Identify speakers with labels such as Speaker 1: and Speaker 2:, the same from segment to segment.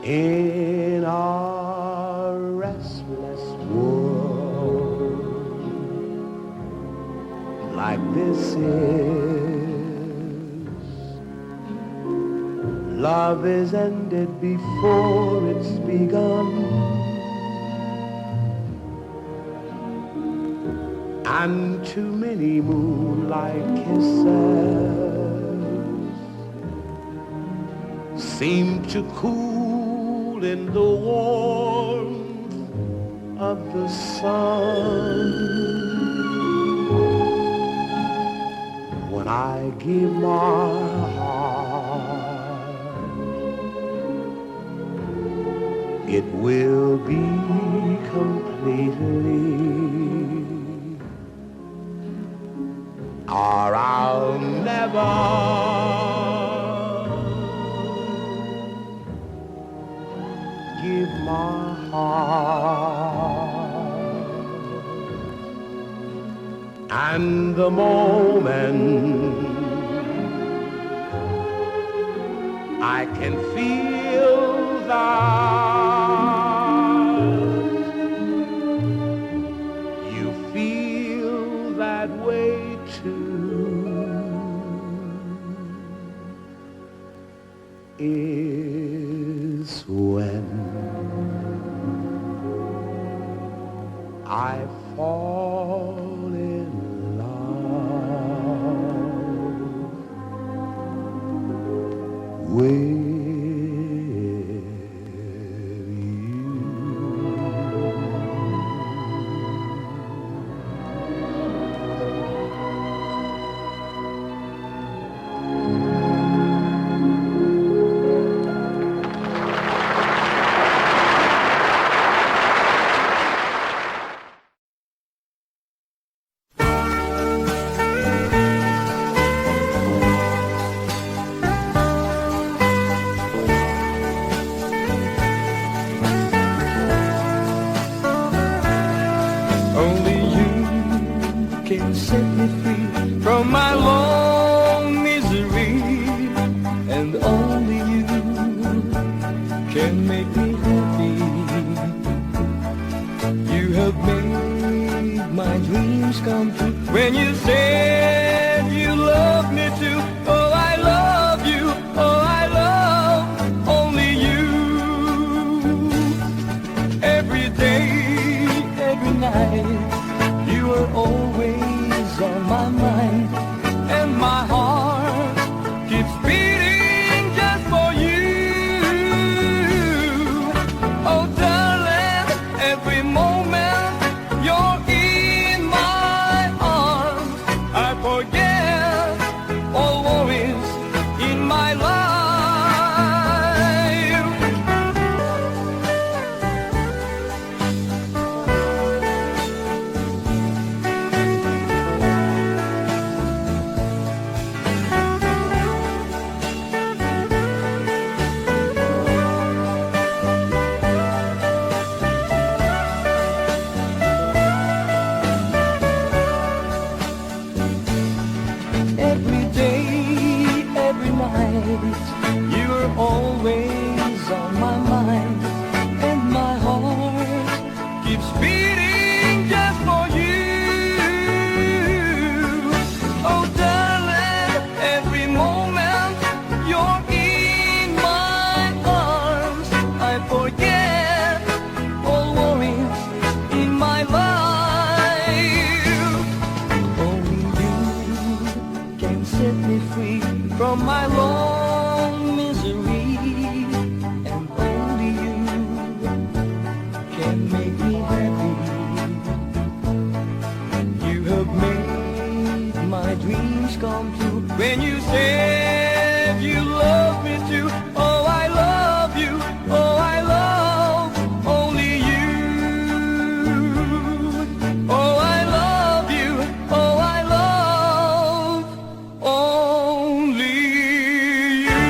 Speaker 1: In our restless world, like this is, love is ended before it's begun, and too many moonlight kisses seem to cool in the warmth of the sun. When I give my heart, it will be completely, or I'll never give my heart. And the moment I can feel that you feel that way too is when I fall in love with
Speaker 2: Only you can set me free from my long misery, and only you can make me happy. You have made my dreams come true when you said you love me too. Oh, I love you. Oh, I love only you. Every day, every night, you are always on my mind, and my heart keeps beating just for you. Oh, darling, every moment you're in my arms, I forget all worries in my life. Every day, every night, you are always on my mind, and my heart keeps beating just for you. Oh, darling, every moment you're in my arms, I forget all worries in my life. Only you can set me free from my long misery, and only you can make me happy. You have made my dreams come true when you said you love me too. Oh, I love you. Oh, I love only you. Oh, I love you. Oh, I love only you.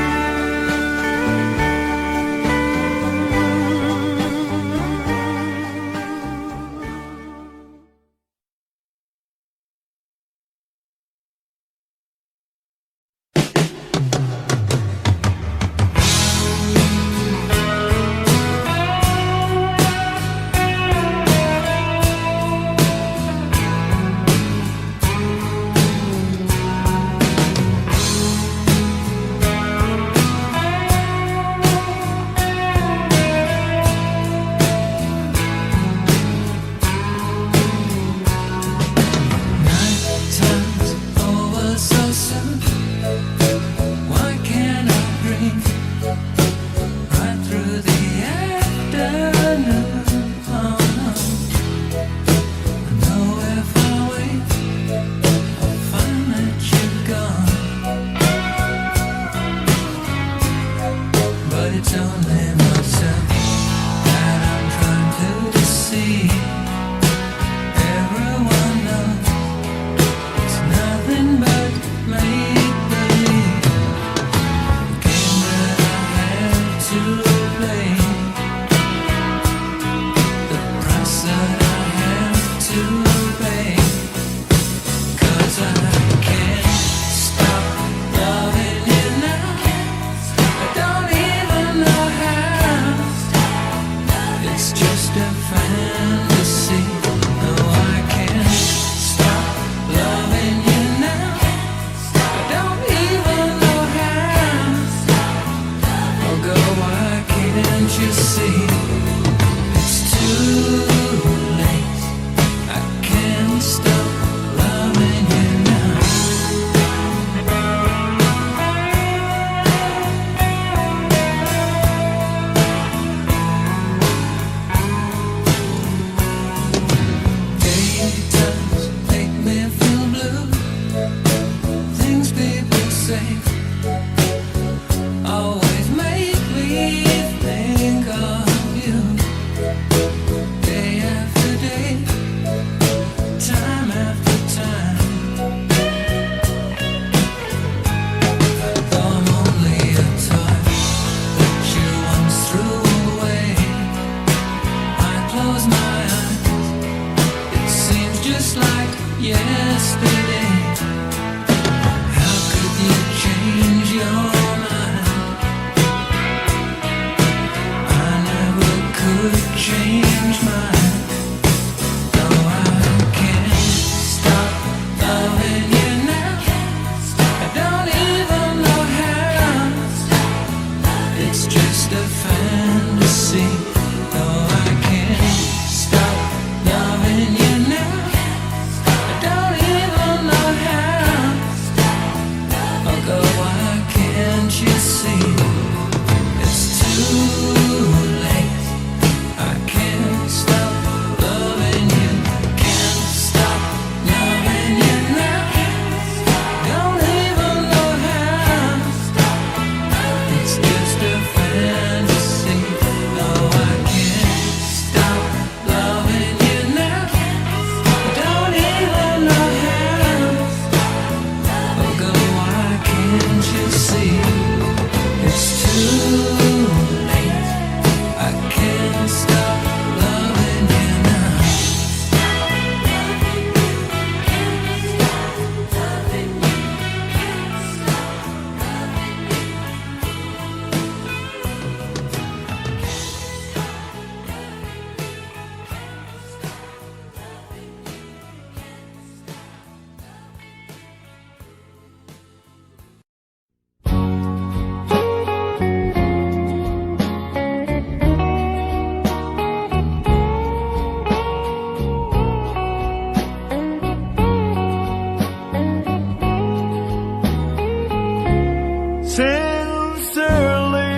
Speaker 1: sincerely.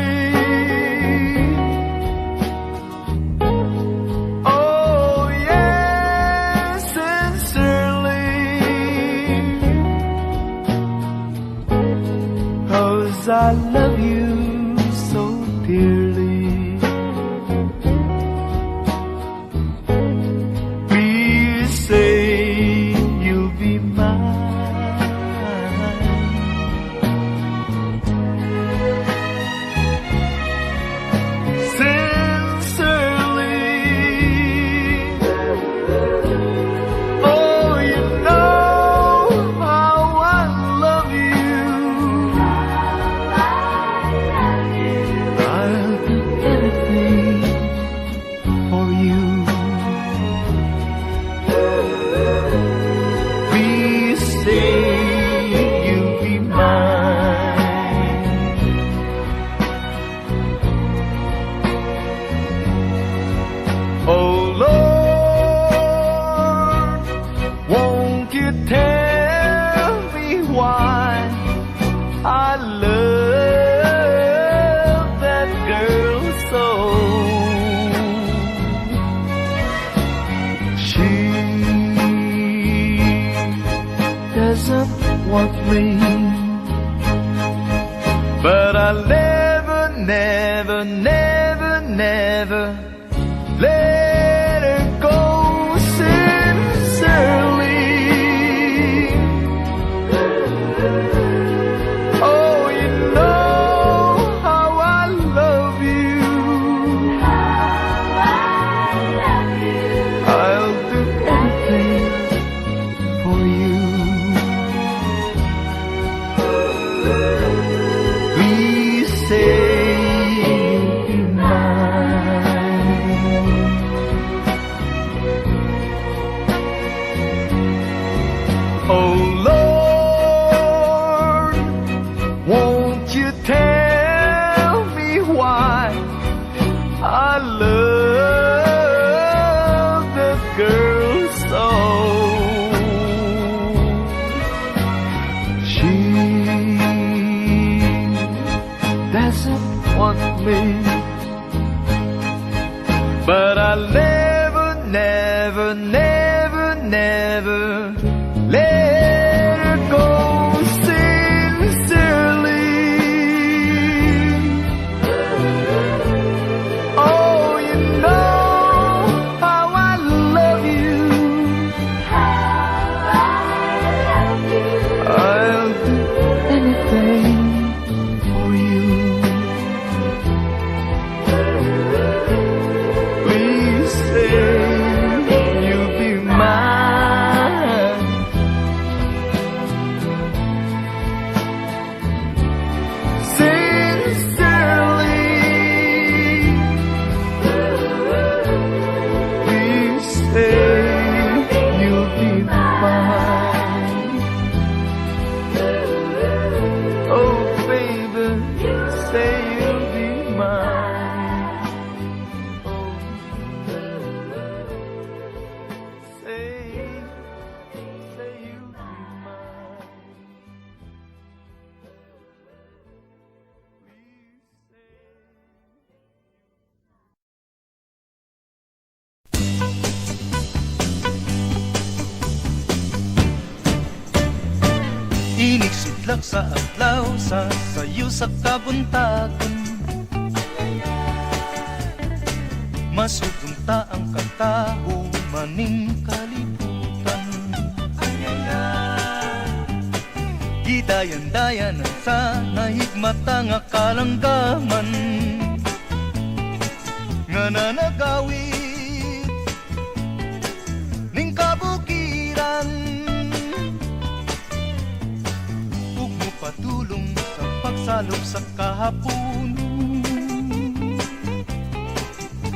Speaker 1: Oh yes, sincerely. 'Cause I love you so dearly. Please say you'll be mine. Sincerely. Oh, you know how I love you. I'll do anything for you. Please say you'll be mine. Oh Lord, won't you tell me why I love that girl so? She doesn't want me, but I'll never, never, never, never let her go. Sincerely. Oh, you know how I love you. I'll do anything for you. Please say you'll be mine. Oh Lord, won't you tell me why I love the girl so? She doesn't want me, but I'll never, never, never, never let her go. Sincerely. Oh, you know how I love you. I'll do anything for you. Please say you'll be mine. Sincerely. Please say you'll be mine. Oh baby, say you'll be mine. Oh, say you'll be mine.
Speaker 3: Inig sidlak sa adlaw sa sayo sa kabuntagon. Masupunta ang kataho maning kalibutan. Gidayan-dayan sa nahigmata nga kalanggaman nga nanagawid ning kabukiran. Ug mupatulong sa pagsalop sa kahapon,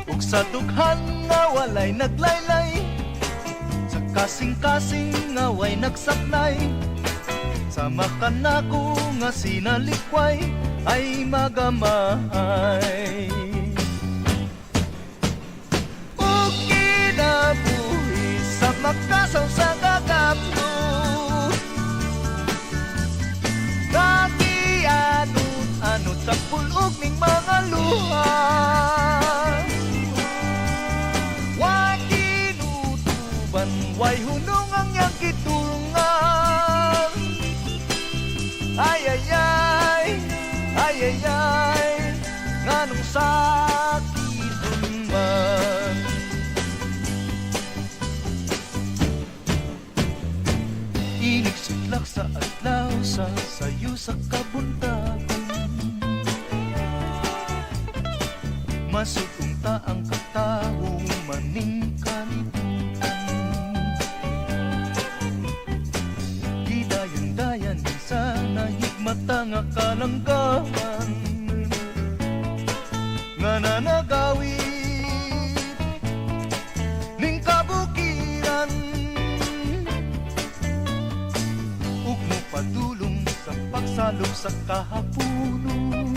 Speaker 3: ug sa dughan nga walay naglaylay, sa kasing-kasing nga way nagsaknay. Sama ka nako nga sinalikway ay magamay. Ug kinabuhi sa makasaw sa kakampo, kakiano pulog ning mga luha. Wa kinutuban, way hunong ang iyang kitulungan. Ay ay ay, ay ay ay, nganong sakit man. Inig sutlak sa adlaw sa sayo sa kabuntagon. Masugong ta ang katao maning kalibutan. Gidayan-dayan din sa nahigmata nga kalanggahan nga nanagawit ning kabukiran. Ug mo padulong sa pagsalom sa kahapunon.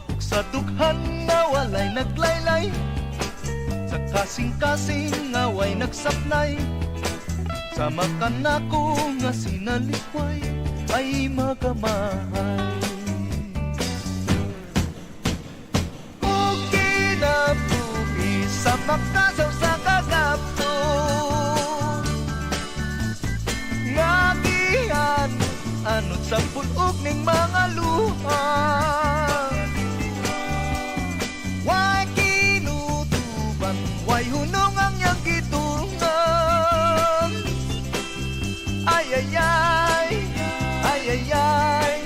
Speaker 3: Ug sa dughan nga walay naglaylay, sa kasing-kasing nga way nagsapnay, sa makanako nga sinalikway ay magamahay. Ug kinabuhi sa makasaw sa kagapto, nga gihan-anod sa pulog ning mga luha. Way kinutuban, way hunong ang iyang gitulungan. Ay ay ay, ay ay ay,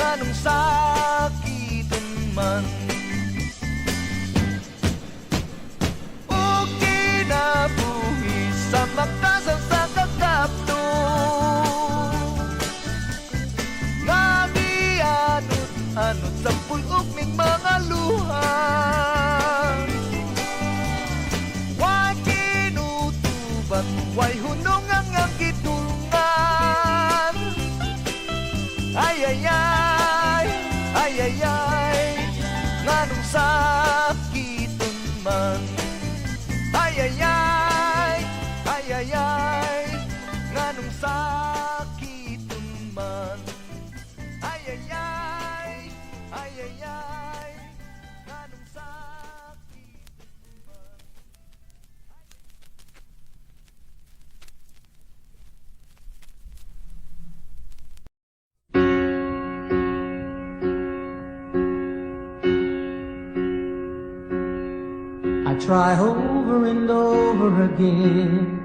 Speaker 3: nganong sakiton man. Ug kinabuhi sa makasaw sa kagapto, nga gianod-anod sa pulog ning mga luha. Way kinutuban, way hunong ang iyang gitulungan. Ay ay ay, ay ay ay, nganong sakiton man. Ay ay ay, ay ay ay, nganong sakiton man. Ay ay ay, ay ay ay, nganong sakiton man.
Speaker 4: I try over and over again,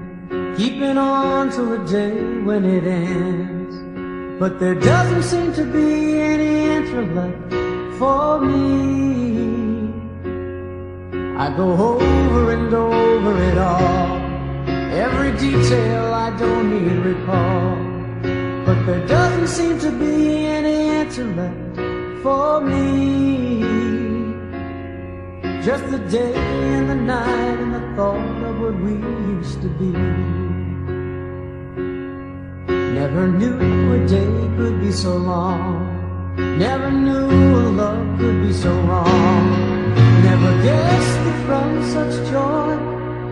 Speaker 4: keeping on till the day when it ends. But there doesn't seem to be any answer left for me. I go over and over it all, every detail I don't need recall. But there doesn't seem to be any answer left for me. Just the day and the night and the thought of what we used to be. Never knew a day could be so long, never knew a love could be so wrong. Never guessed that from such joy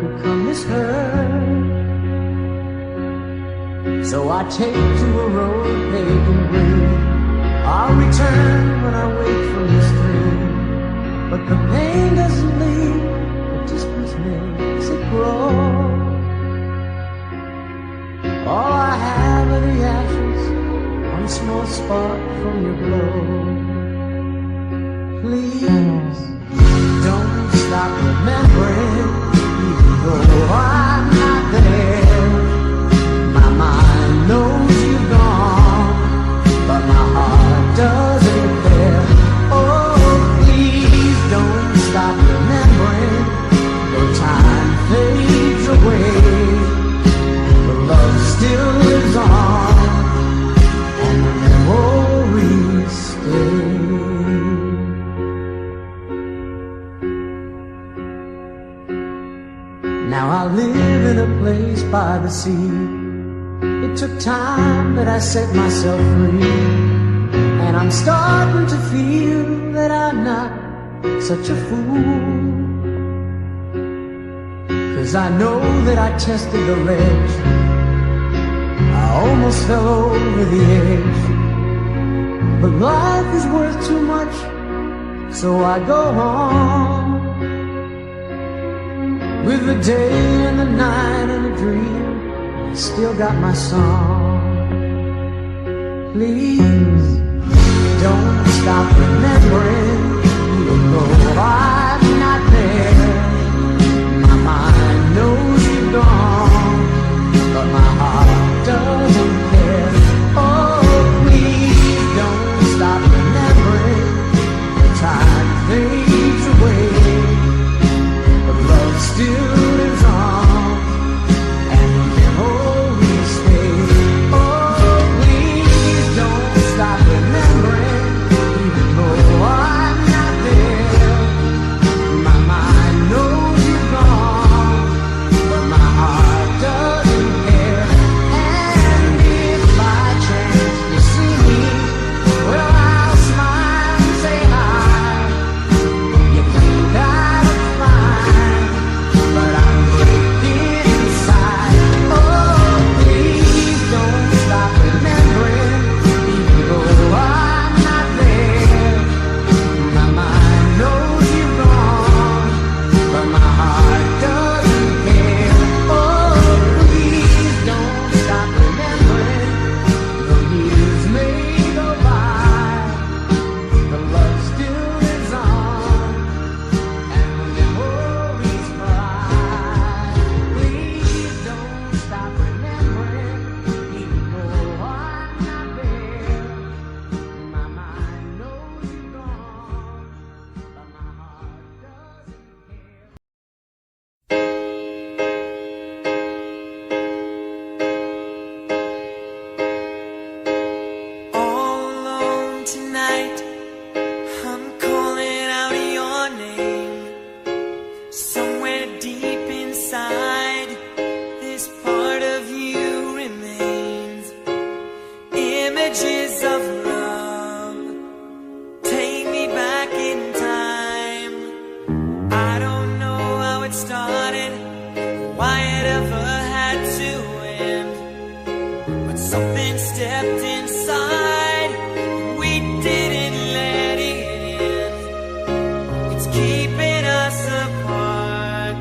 Speaker 4: could come this hurt. So I take to a road paved in green, I'll return when I wake from this dream. But the pain doesn't leave, the distance makes it grow. All I have are the ashes, one small spark from your glow. Please, don't stop remembering, even though I'm not there. My mind knows you've gone, but my heart doesn't care. Oh, please don't stop remembering, though time fades away. The love still lives on, and the memories stay. Now I live in a place by the sea. It took time, but I set myself free. And I'm starting to feel that I'm not such a fool. 'Cause I know that I tested the ledge, I almost fell over the edge. But life is worth too much, so I go on with the day and the night and a dream. Still got my song. Please don't stop remembering, even though I'm not there. My mind knows you're gone, but my heart doesn't care. Oh, please don't stop remembering. The time fades away, but love still lives on, and the memories stay. Oh, please don't stop remembering, even though I'm not there. My mind knows you're gone, but my heart doesn't care. And if by chance you see me, well, I'll smile and say hi. You think I look fine, but I'm breaking inside. Oh, please don't stop remembering, even though I'm not there. My mind knows you're gone, but my heart doesn't care. Oh, please don't stop remembering. The years may go by, the love still lives on, and the memories fly. Please don't stop remembering, even though I'm not there. My mind knows you're gone, but my heart doesn't care.
Speaker 5: All alone tonight, I'm calling out your name. Somewhere deep inside, this part of you remains. Images of love take me back in time. I don't know how it started, why it ever had to end, but something stepped inside, and we didn't let it in. It's keeping us apart.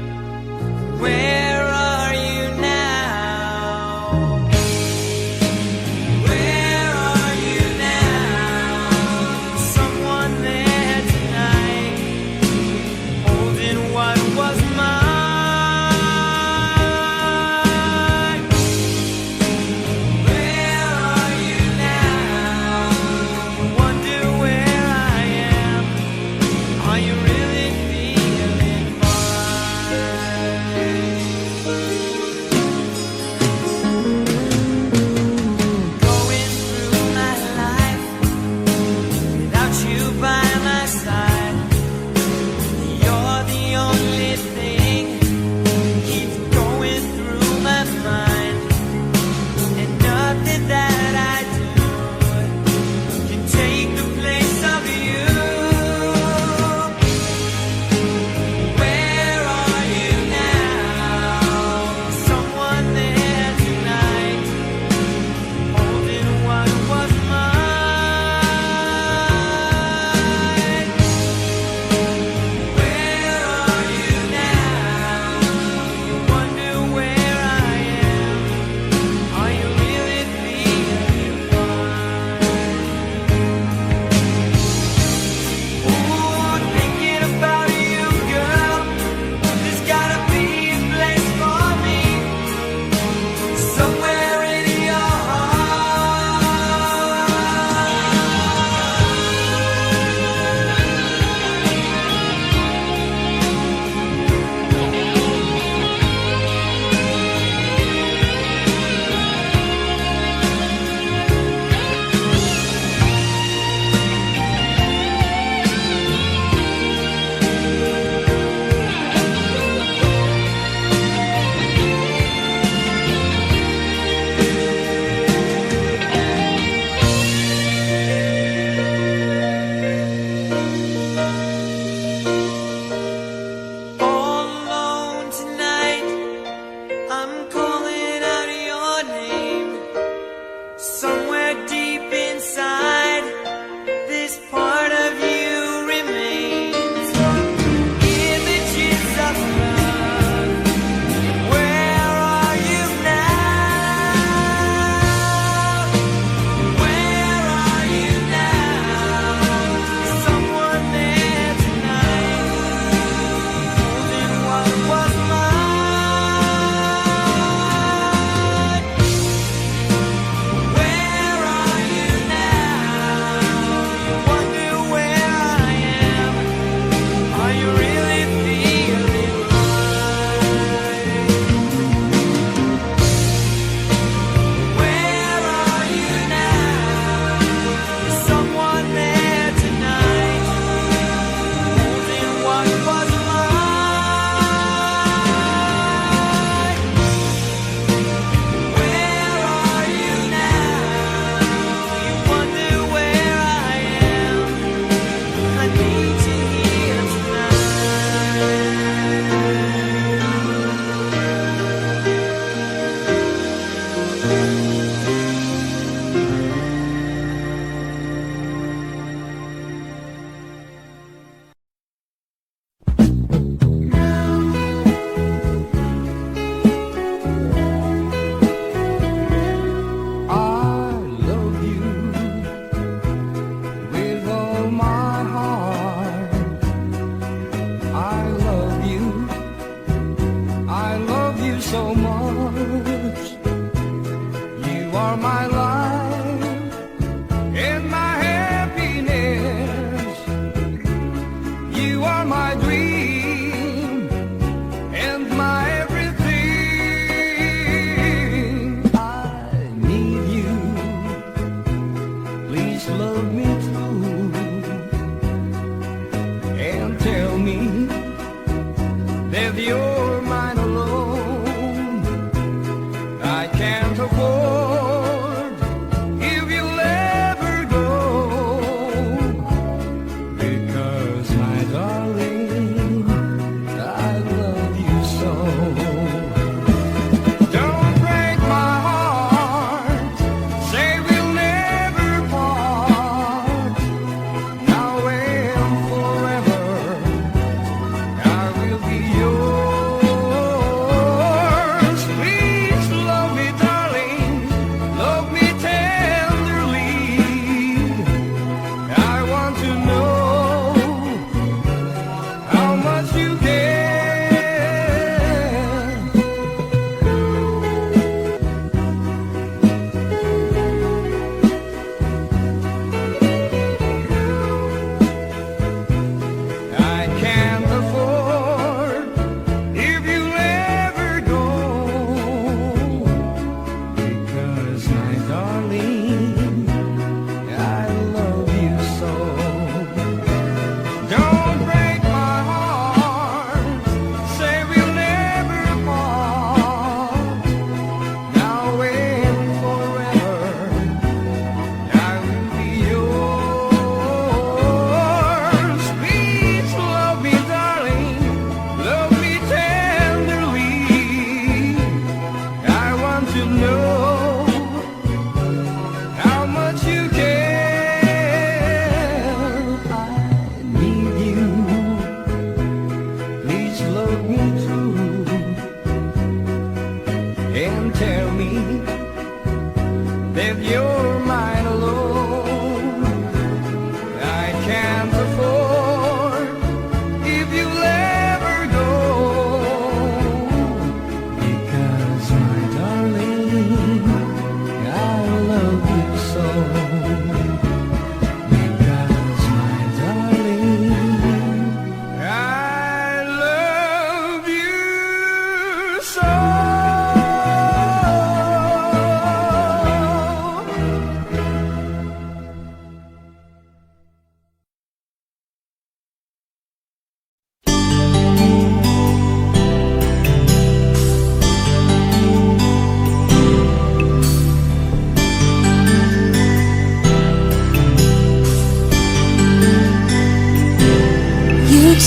Speaker 5: Where are you now? Where are you now? Someone there tonight, holding what was mine. Where are you now?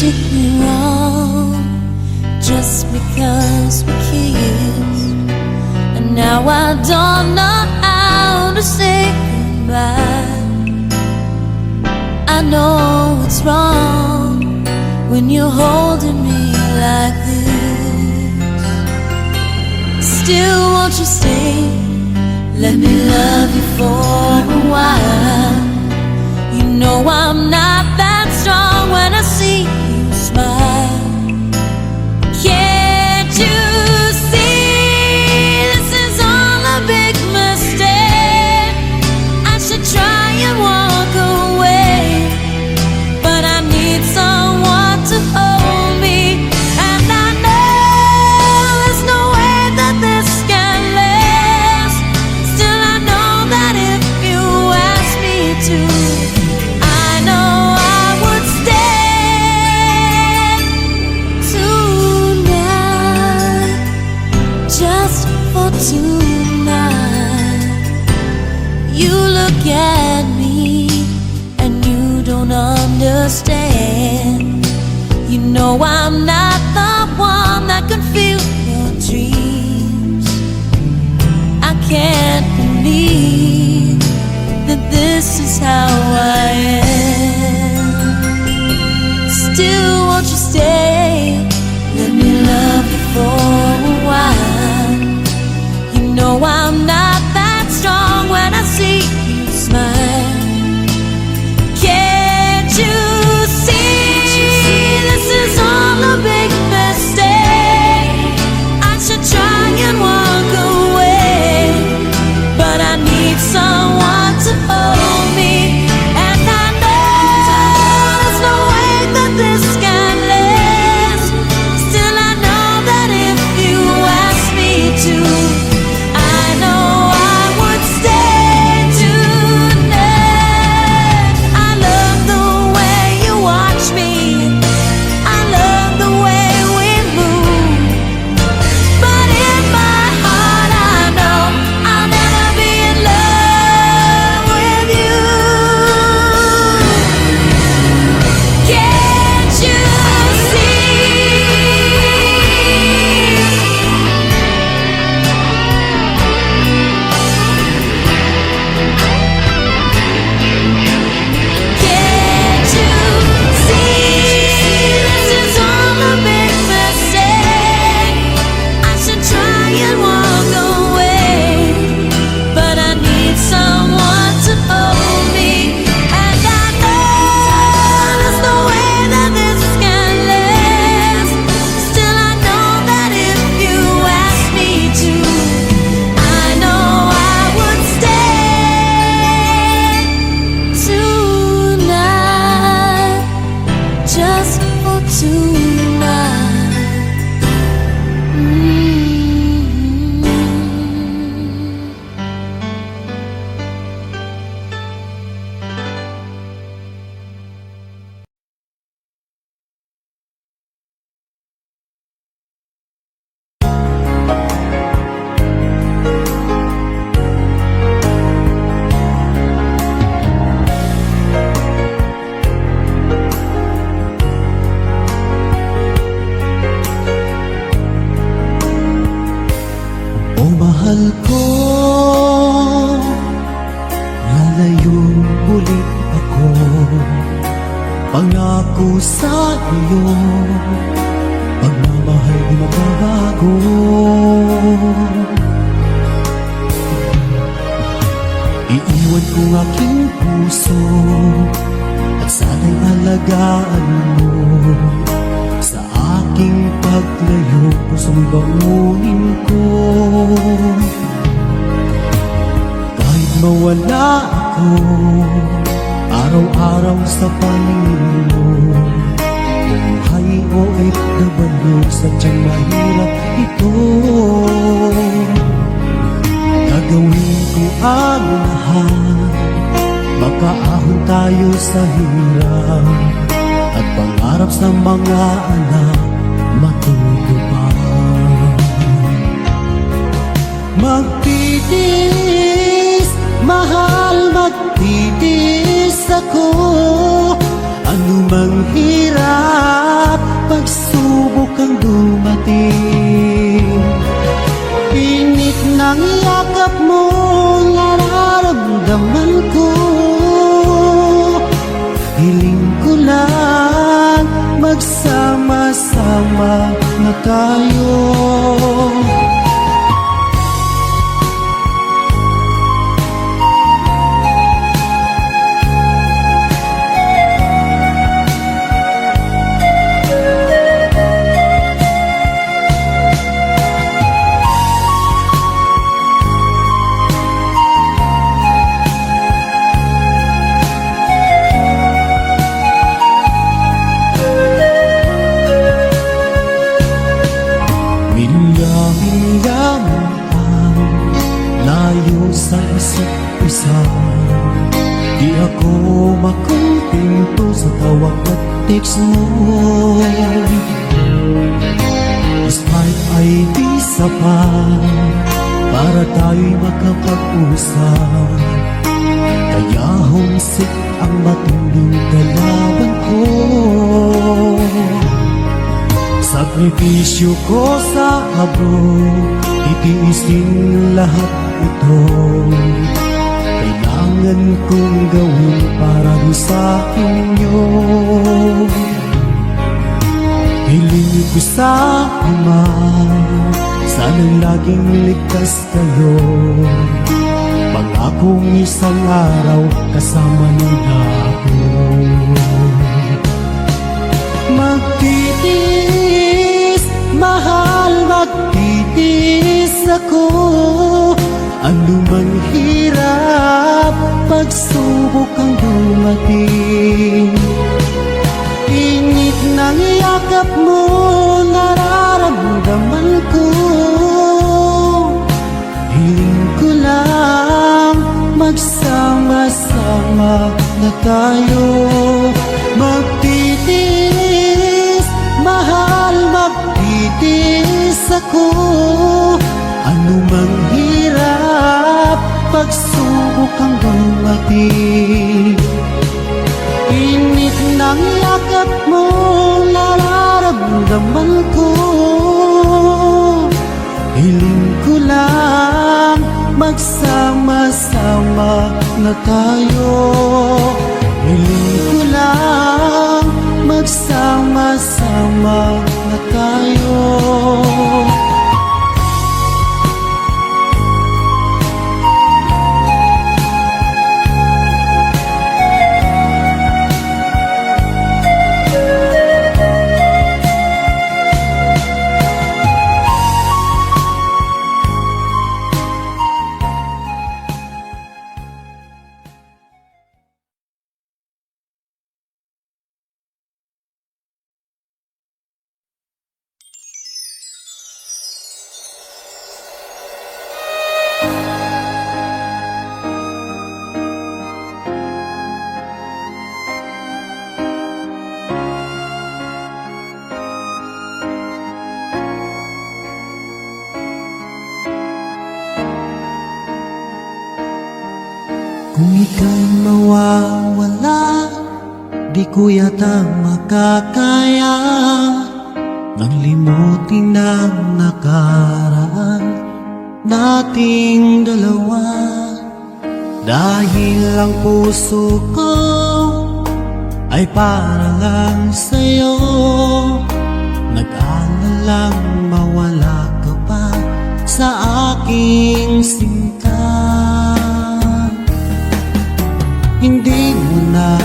Speaker 6: treat me wrong just because we kissed, and now I don't know how to say goodbye. I know it's wrong when you're holding me like this. Still, won't you stay? Let me love you for a while. You know I'm not that strong when I see you smile. Can't you see this is all a big mistake? I should try and walk away, but I need someone to hold me, and I know there's no way that this can last. Still, I know that if you ask me to, I know I would stay tonight, just for tonight. You look at me and you don't understand. You know I'm not the one that can feel your dreams. I can't believe that this is how I am. Still, won't you stay? Let me love you for a while. You know I'm not that strong when I see you smile. Can't you see this is all a big mistake? I should try and walk away, but I need someone to hold me, and I know there's no way that this can last. Still, I know that if you ask me to, I know I would stay tonight. I love the way you watch me, I love the way we move, but in my heart I know I'll never be in love with you. Can't you see? Can't you see this is all a big mistake? I should try and walk away, but I need someone to hold me, and I know there's no way that this can last. Still, I know that if you ask me to, I know I would stay tonight, just for tonight.
Speaker 3: O mahal ko, lalayong ulit ako. Pangako sa iyo, pagmamahal di magbabago. Iiwan ko aking puso at sana'y alagaan mo. Sa aking paglayo, pusong baunin ko. Kahit mawala ako, araw-araw sa paningin mo. Buhay o OFW, sadyang mahirap ito. Gagawin ko ang lahat, makaahon tayo sa hirap, at pangarap sa mga anak matutupad. Magtitiis, mahal, magtitiis ako, anumang hirap
Speaker 4: kang dumating. Init ng yakap mo, nararamdaman ko. Hiling ko lang, magsama-sama na tayo. Milya-milya mo ang layo sa isa't isa. Di ako makumpinto sa tawag at text mo. Despite ay di sapat para tayo'y makapag-usap. Kaya homesick ang matinding kalaban ko. Sakripisyo ko sa abroad, itiisin lahat ito. Kailangan kong gawin para rin sa inyo. Hiling ko sa Ama, sana'y laging ligtas kayo. Pangakong isang araw kasama nila ako. Magtitiis, mahal, magtitiis ako. Ano mang hirap, pagsubok ang dumating. Init ng yakap mo, nararamdaman ko. Hiling ko lang, magsama-sama na tayo. Magtitiis, mahal, magtitiis ako. Ano mang hirap, pagsubok ang dumating. Init ng yakap mo, nararamdaman ko. Hiling ko lang, magsama-sama na tayo. Hiling ko lang, magsama-sama na tayo. Kung ika'y mawawala, di ko yata makakaya nang limutin ang nakaraan nating dalawa. Dahil ang puso ko ay para lang sa'yo, nag-aalalang mawala ka pa sa aking sinta. Hindi mo na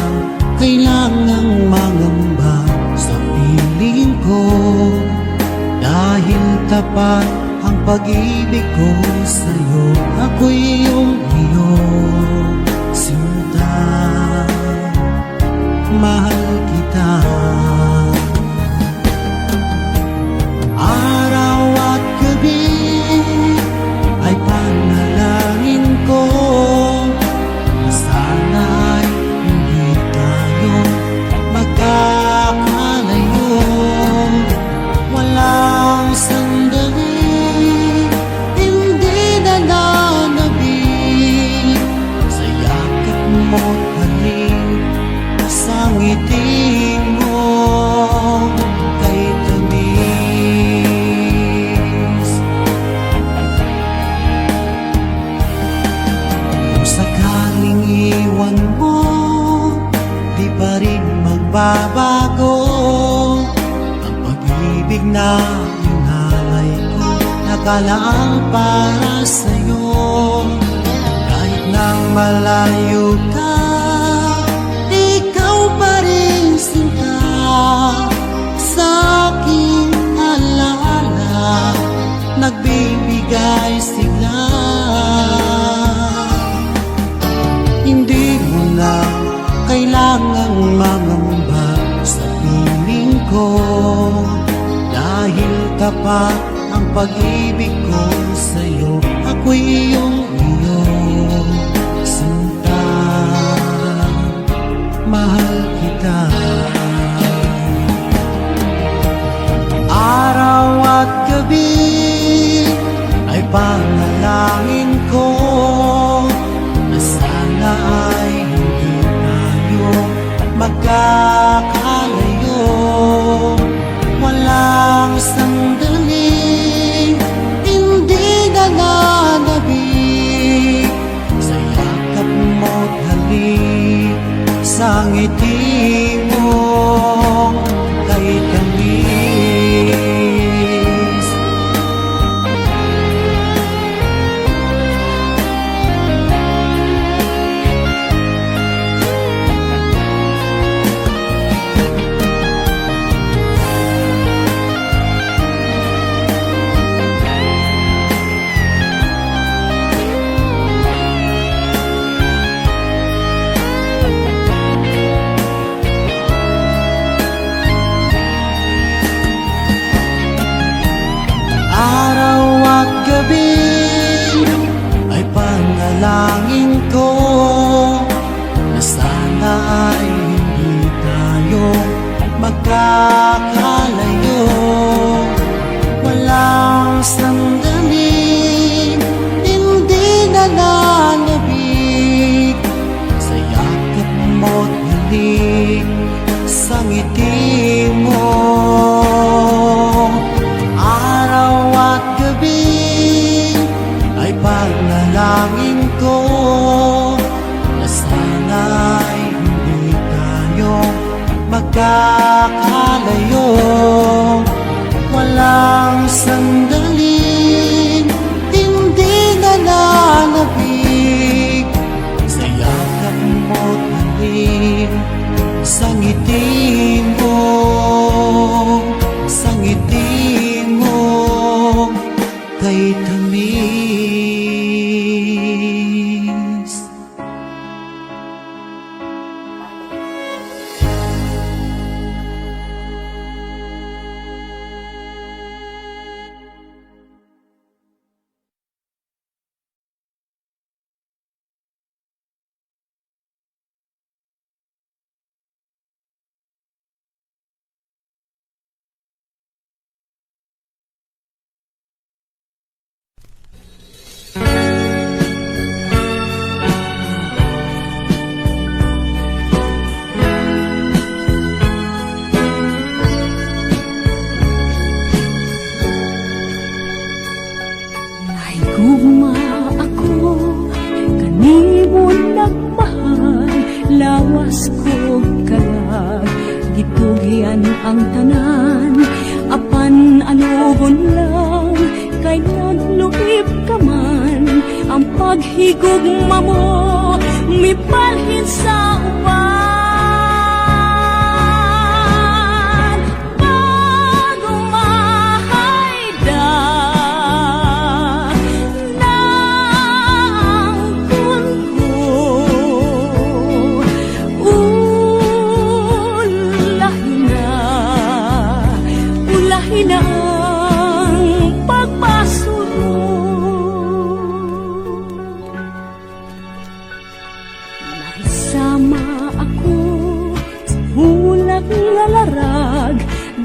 Speaker 4: kailangang mangamba sa piling ko, dahil tapat ang pag-ibig ko sa'yo. Ako'y iyong sinta, mahal kita. Araw at gabi ay panalangin ko, sana'y hindi tayo magkakalayo. Walang sandali, hindi nananabik sa yakap mo't halik, sa ngiti mo kay tabi.
Speaker 3: nagbabago. Ang pag-ibig na hinangay ko, nakalaang para sa'yo. Kahit nang malayo ka, ikaw pa rin sinta sa aking alaala, nagbibigay sigla. Hindi mo na kailangang mangamba sa piling ko, dahil tapat ang pag-ibig ko sa'yo. Ako'y iyong sinta, mahal kita. Araw at gabi ay panalangin ko na sana ay hindi tayo magkakalayo. Walang sandaling hindi nananabik sa yakap mo't halik, sa ngiti mo kay tamis. Araw at gabi ay panalangin ko na sana ay hindi tayo magkakalayo. Walang sandaling hindi nananabik sa yakap mo't halik, sa ngiti mo. Araw at gabi ay panalangin ko na sana ay hindi tayo magkakalayo. Walang sandaling hindi nananabik sa yakap mo't halik, sa ngiti mo, sa ngiti mo kay tamis.
Speaker 7: Gugma ako, kanimo nagmahal, lawas ko kalag, gitugian ang tanan, apan anugon lang, kay nagluib ka man, ang paghigugma mo, mipalhin sa uban.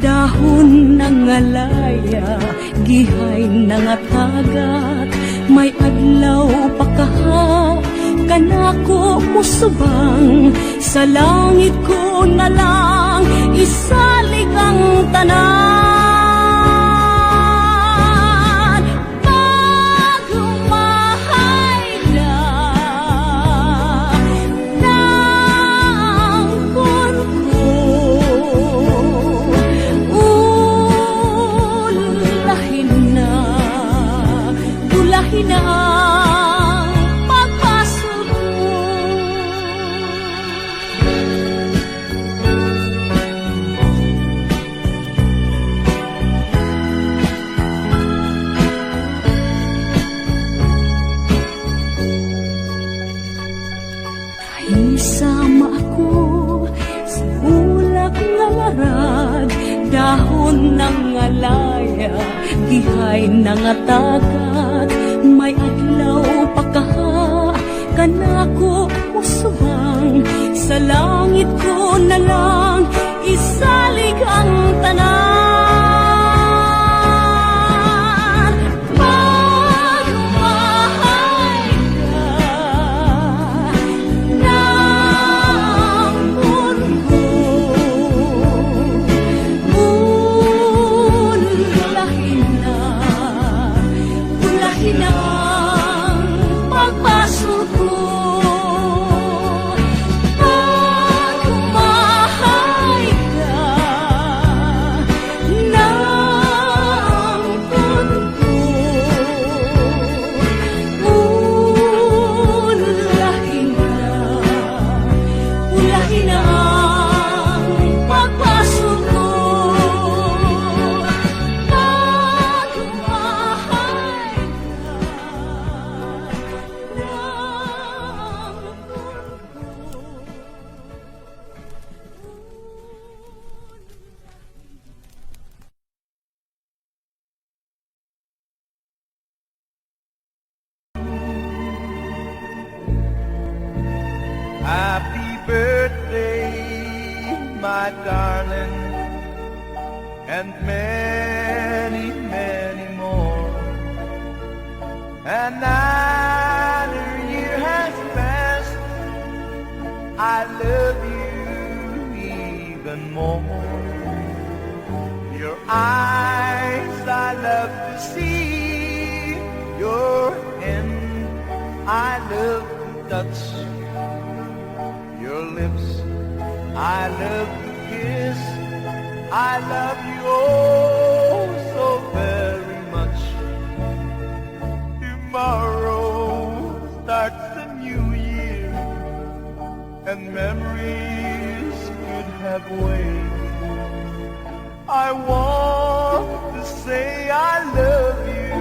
Speaker 7: Dahon ng alaya, gihay ng atagat, may adlaw pakaha, kanako musubang, sa langit ko na lang, isalig ang tanan. Pagmahay na, nang kun ko, Isama ako sa ulak nga larag, dahon ng alaya, gihay ng atagat, may adlaw pakaha, kanako usubang, sa langit ko na lang, isalig ang tanan. Pagmahay ka ng mundo, ulahin ang pagpasok ko. Pagmahay ka ng mundo, ulahin ang pagpasok ko. Pagmahay
Speaker 1: Happy birthday, my darling, and many, many more. Another year has passed, I love you even more. Your eyes I love to see, your hand I love to touch, your lips I love to kiss. I love you oh so very much. Tomorrow starts the new year, and memories could have waited. I want to say I love you,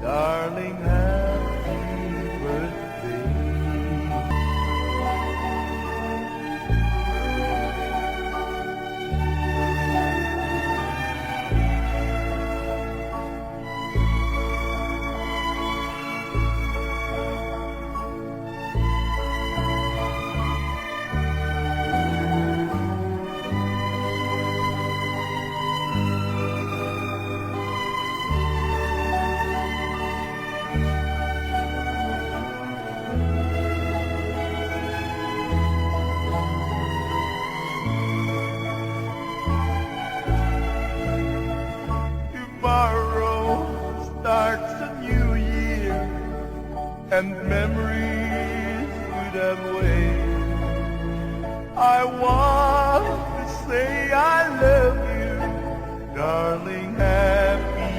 Speaker 1: darling. Happy birthday. Tomorrow starts a new year, and memories could have waited. I want to say I love you, darling. Happy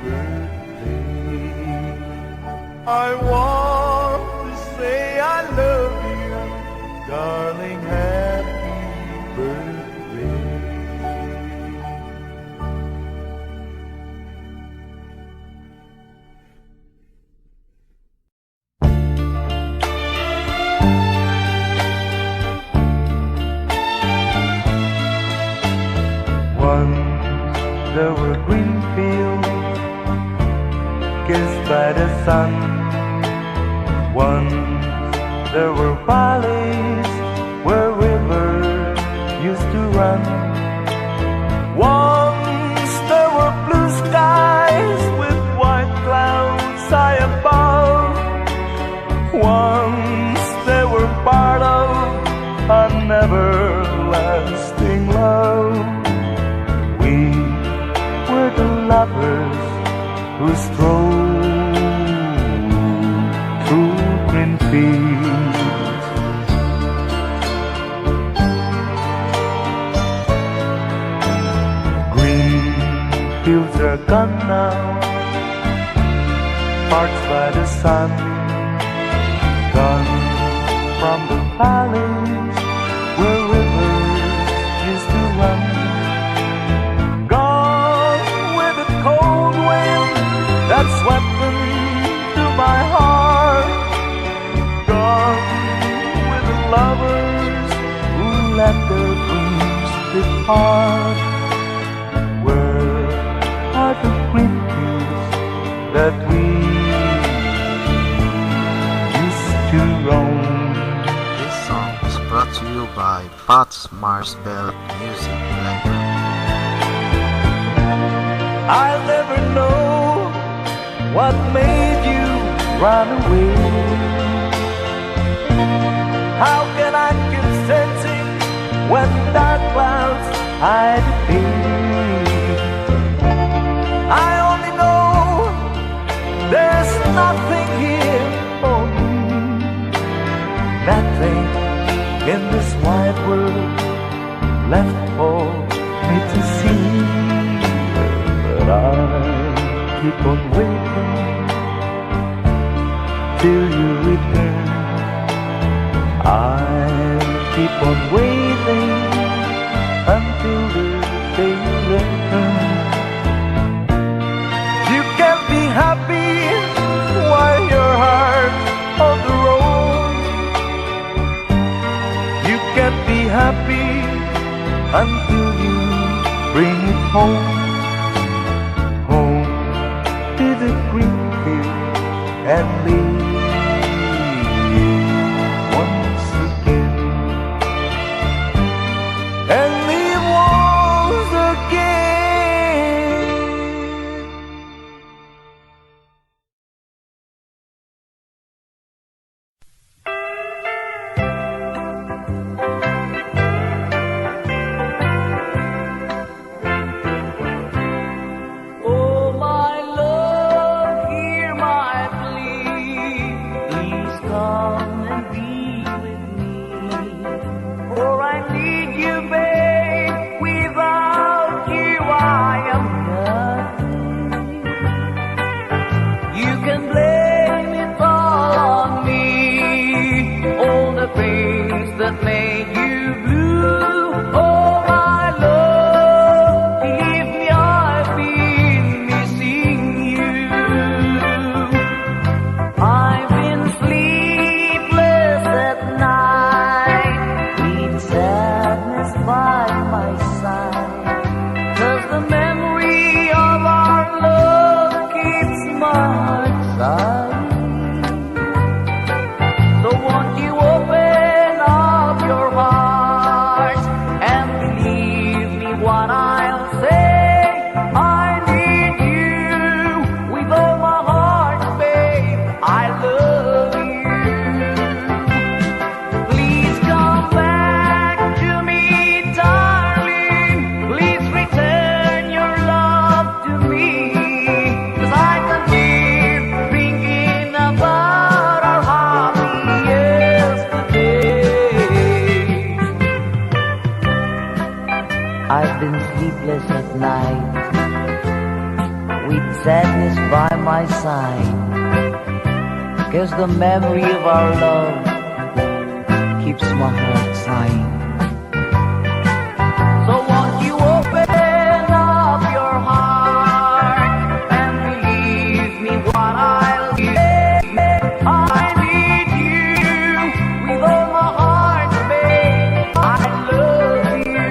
Speaker 1: birthday. I want to say I love you, darling. Happy birthday.
Speaker 3: Once there were green fields kissed by the sun. Once there were valleys where rivers used to run. Once there were blue skies with white clouds high above. Once they were part of a never-lasting love. We were the lovers who strolled through green fields. Green fields are gone now, parched by the sun, gone from the valleys where rivers used to run. That swept into my heart, gone with the lovers who let their dreams depart. Where are the green fields that we used to roam?
Speaker 8: This song is brought to you by Pat's Marsbell Music Library.
Speaker 3: I'll never know what made you run away. How can I keep sensing when dark clouds hide the day? I only know there's nothing here for me, nothing in this wide world left for me to see. But I keep on waiting till you return. I'll keep on waiting until the day you return. You can be happy while your heart's on the road. You can be happy until you bring it home. Home to the green field and leave once again. And leave once again.
Speaker 2: Oh, my love, hear my plea. Please come and be with me. For I need you, babe. Without you, I am nothing. You can blame it all on me. All the things that made you blue. Oh, my love, believe me, I've been missing you. I've been sleepless at night, with sadness by my side. 'Cause the memory of our love keeps my heart sighing. So won't you open up your heart and believe me what I'll say? I need you with all my heart, babe. I love you. Please come back to me, darling. Please return your love to me. 'Cause I can't keep thinking about our happy yesterday. I've been sleepless at night, with sadness by my side. 'Cause the memory of our love keeps my heart sighing. So won't you open up your heart and believe me what I'll say? I need you with all my heart, babe. I love you.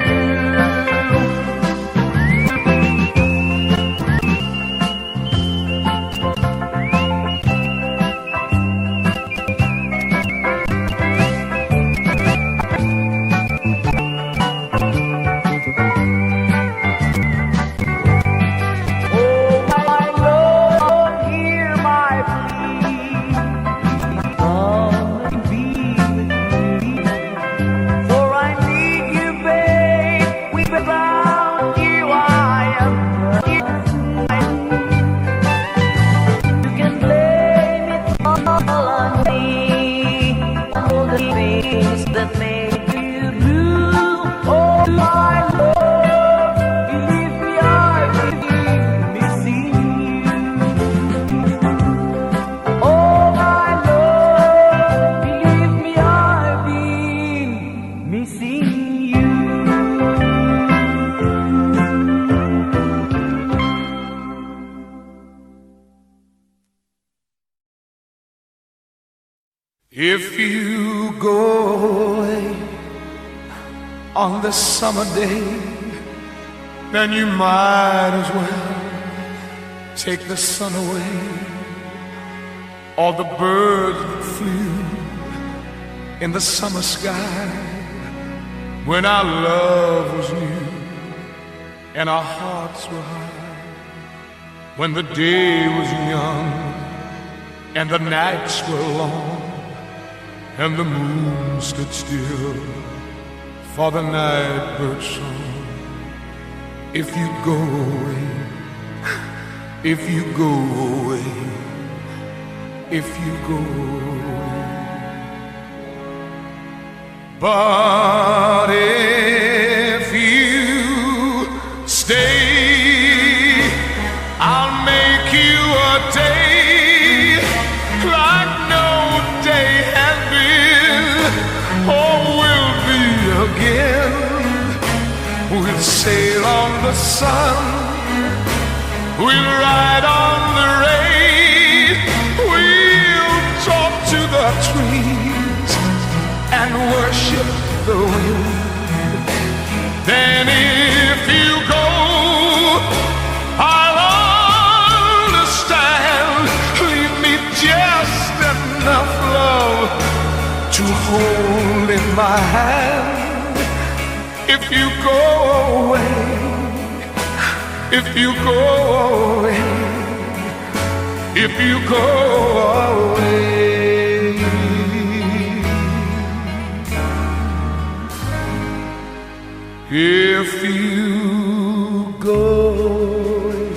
Speaker 1: If you go on this summer day, then you might as well take the sun away. All the birds that flew in the summer sky when our love was new and our hearts were high, when the day was young and the nights were long and the moon stood still for the night bird's song. If you go away, if you go away, if you go away. But if you stay, I'll make you a day like no day has been or will be again. We'll sail on the sun, we'll ride on the rain, we'll talk to the trees and worship the wind. Then if you go, I'll understand. Leave me just enough love to hold in my hand. If you go away, if you go away, if you go away. If you go away,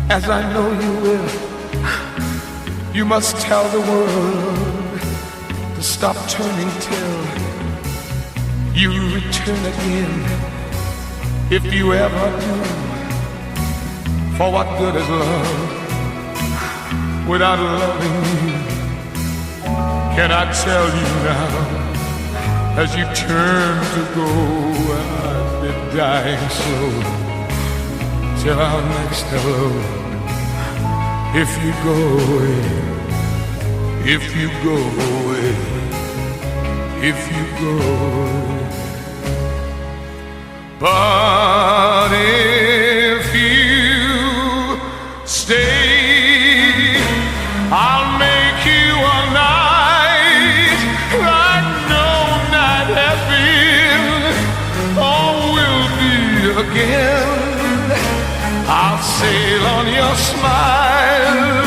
Speaker 1: as I know you will, you must tell the world to stop turning till you return again. If you ever do, for what good is love without loving you? Can I tell you now, as you turn to go, I've been dying slow till our next hello. If you go away, if you go away, if you go away. But if you stay, I'll make you a night like no night has been or will be again. I'll sail on your smile,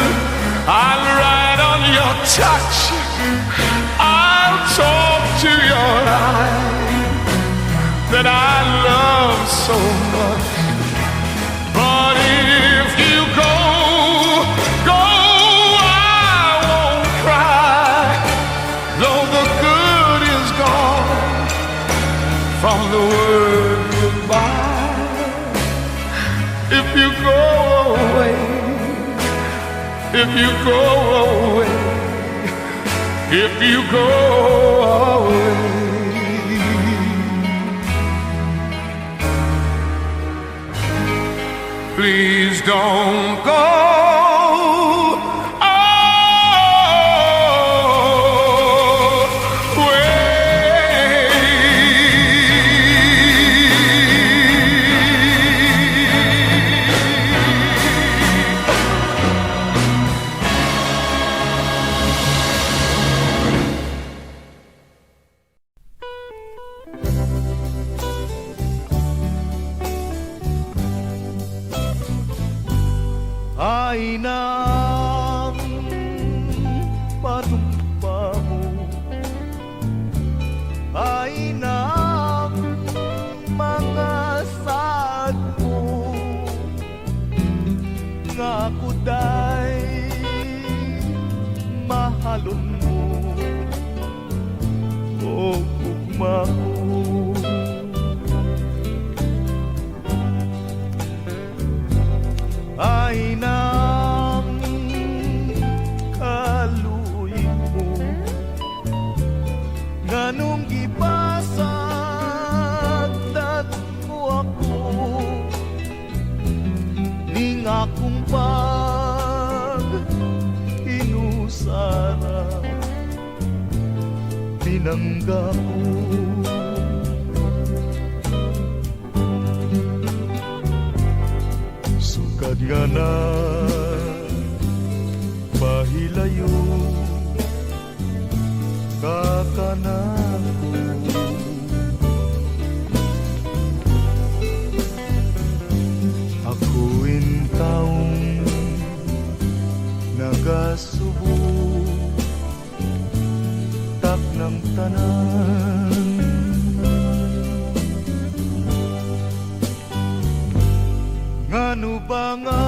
Speaker 1: I'll ride on your touch, I'll talk to your eyes that I love so much. But if you go, I won't cry, though the good is gone from the word goodbye. If you go away, if you go away, if you go away. Please don't go
Speaker 3: ay nang panumpa mo, ay nang mga saad mo, nga kuday mahalon mo o ugma ko. Ay nang kaluy mo, nganong gipasag dat mo ako, ning akong pag inusara, binangga ko.
Speaker 9: nga na pahilayo kakanako. Ako'y taong nagasubo tak ng tanan. Ngano ba nga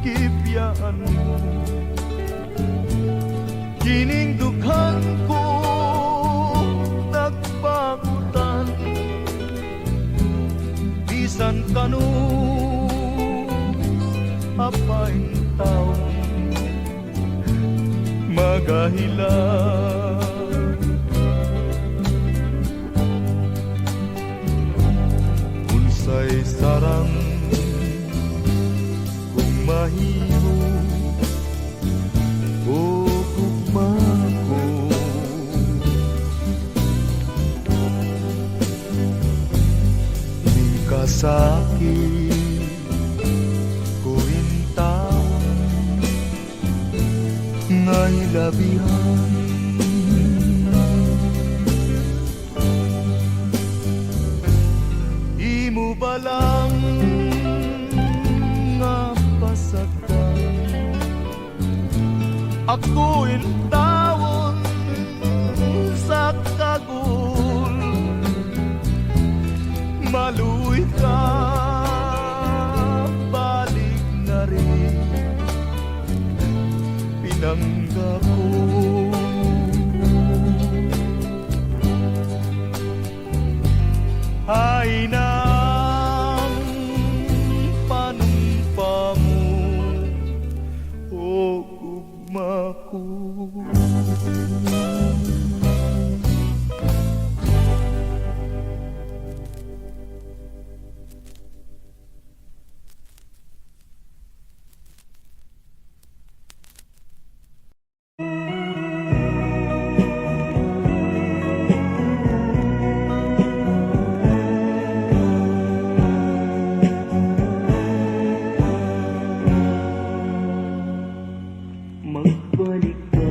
Speaker 9: kipyaan mo kining dughang ko nagpagutan bisan kanu apay taong magahilan. Unsay sarang kung mahimo o gugma ko, ning kasakit ko intawon nga hilabihan. Imo ba lang nga pasagdan ako intawon sa kagul, maluy ka balik na rin pinangga ko. Ay nang panumpa mo o gugma ko.
Speaker 3: Magbalik ka,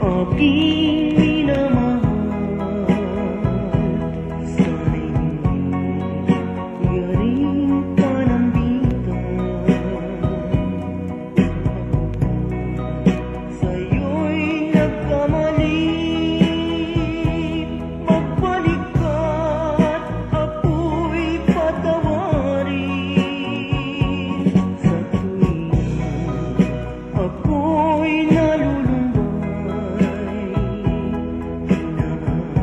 Speaker 3: aking minamahal. Sana'y hindi galing ka ng bintang. Sa'yo'y nagkamali. Magbalik ka't ako'y patawarin. Sa tuwing ako'y nalulumbay, hinahanap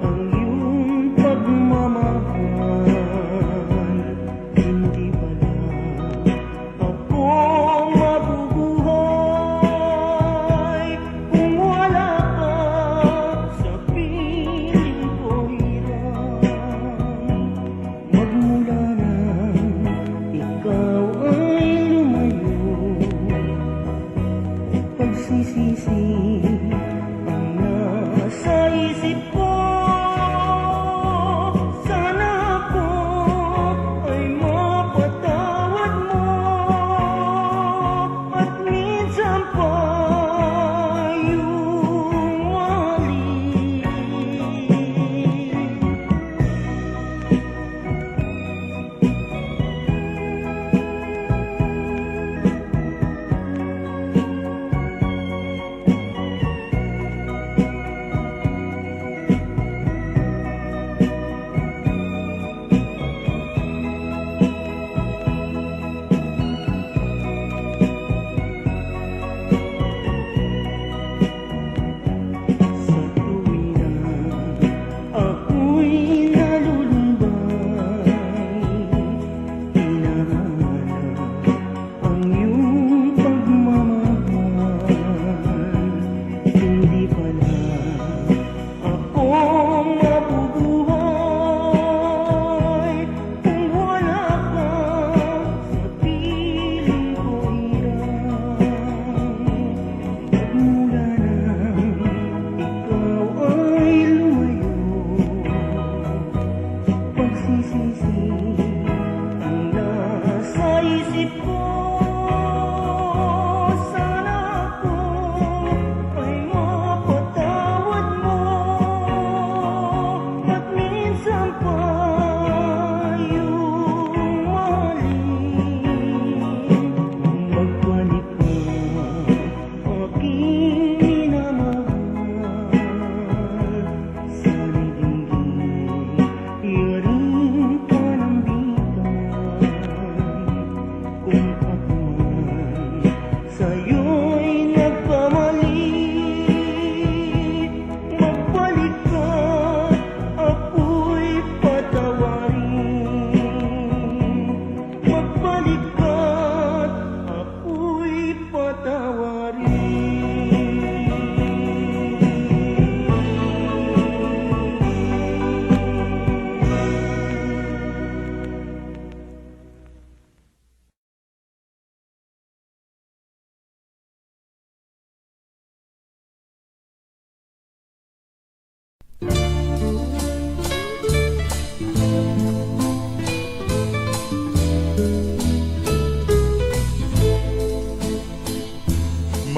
Speaker 3: ang iyong pagmamahal. Hindi pala ako mabubuhay kung wala ka sa piling ko hirap. Magmula nang ikaw ay lumayo, pagsisisi ang nasa isip ko. Sana ako ay mapatawad mo at minsan pa iyong wali.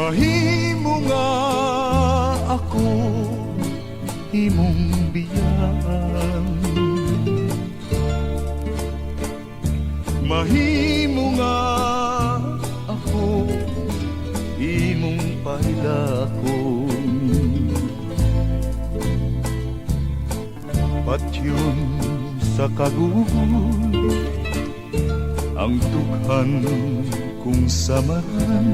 Speaker 9: Mahimo nga ako imong biyan, mahimo nga ako imong pailakon. Patyon sa kagugol ang dughan kung samaran,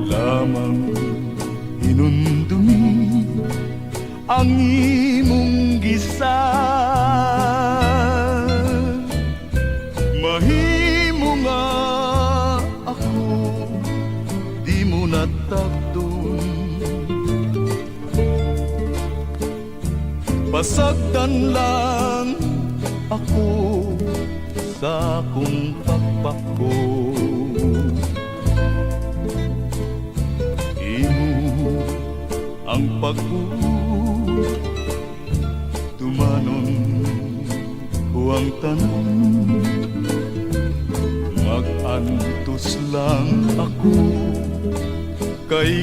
Speaker 9: lamang hinundumi ang imong gisa. Mahimo nga ako di mo natagdon, pasagdan lang ako sa akong pagpako. Imo ang tumanon ko ang tanan, mag-antos lang ako kay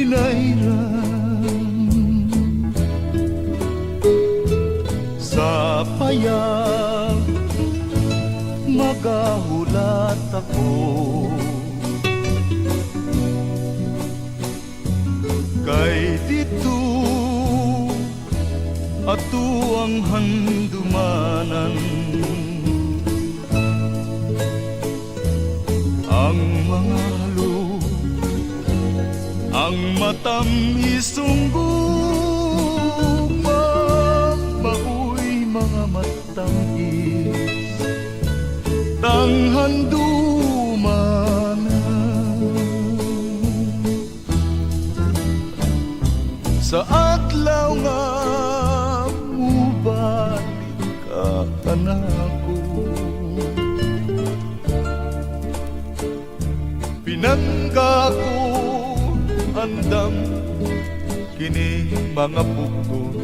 Speaker 9: nairan. Sa payag magahulat ako, kay dito ato ang handumanan. Ang mga halo, ang matamis-ong gugma, maoy mga matamis, tanghan dumanan. Sa adlaw nga mubalik ka kanako, pinangga ko andam kini mga bukto,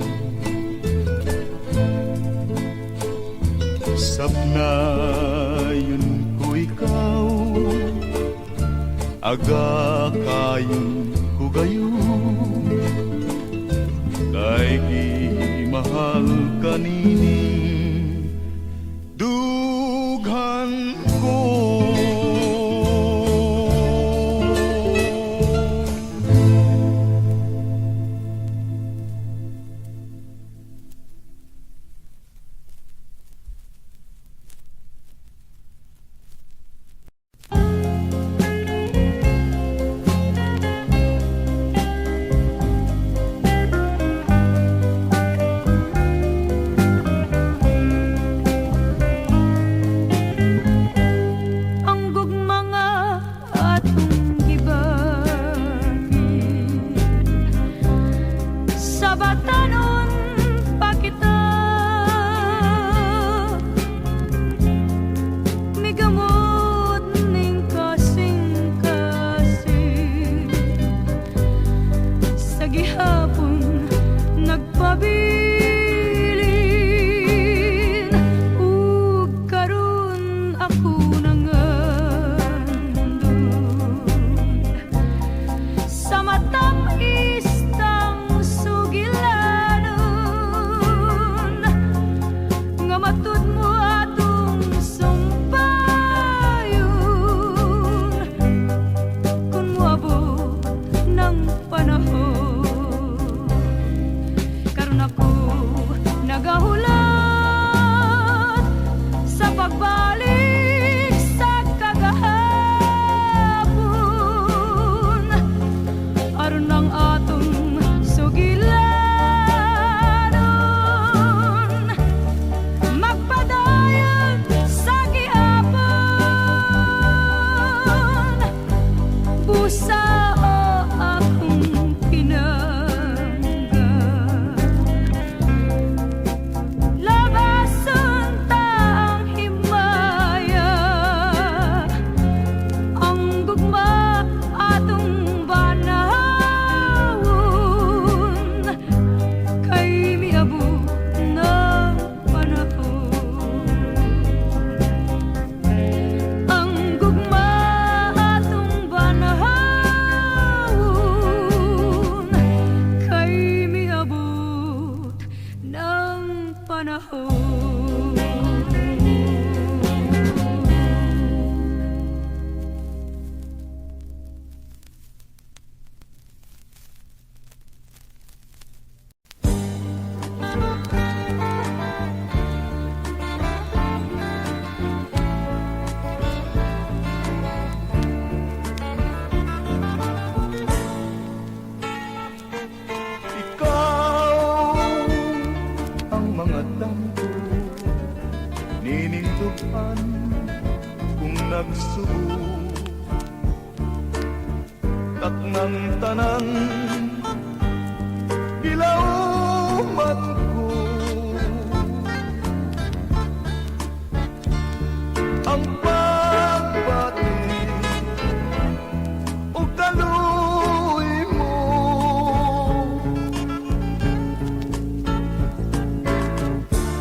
Speaker 9: sabnayon ko ikaw, aga kayon ko gayon, kay mahal kanining dughan ko.
Speaker 7: Panahon
Speaker 9: ng gilauman ko. Ang pagbati o kaluy mo,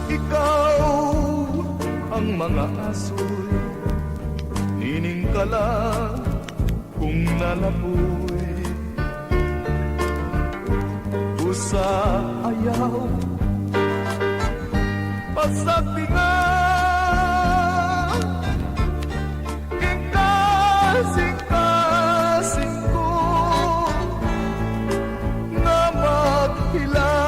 Speaker 9: ikaw ang mga asoy, nining ka lang kung nalapoy. Usa ayaw pasagtingan, kasing-kasing ko na maghilang.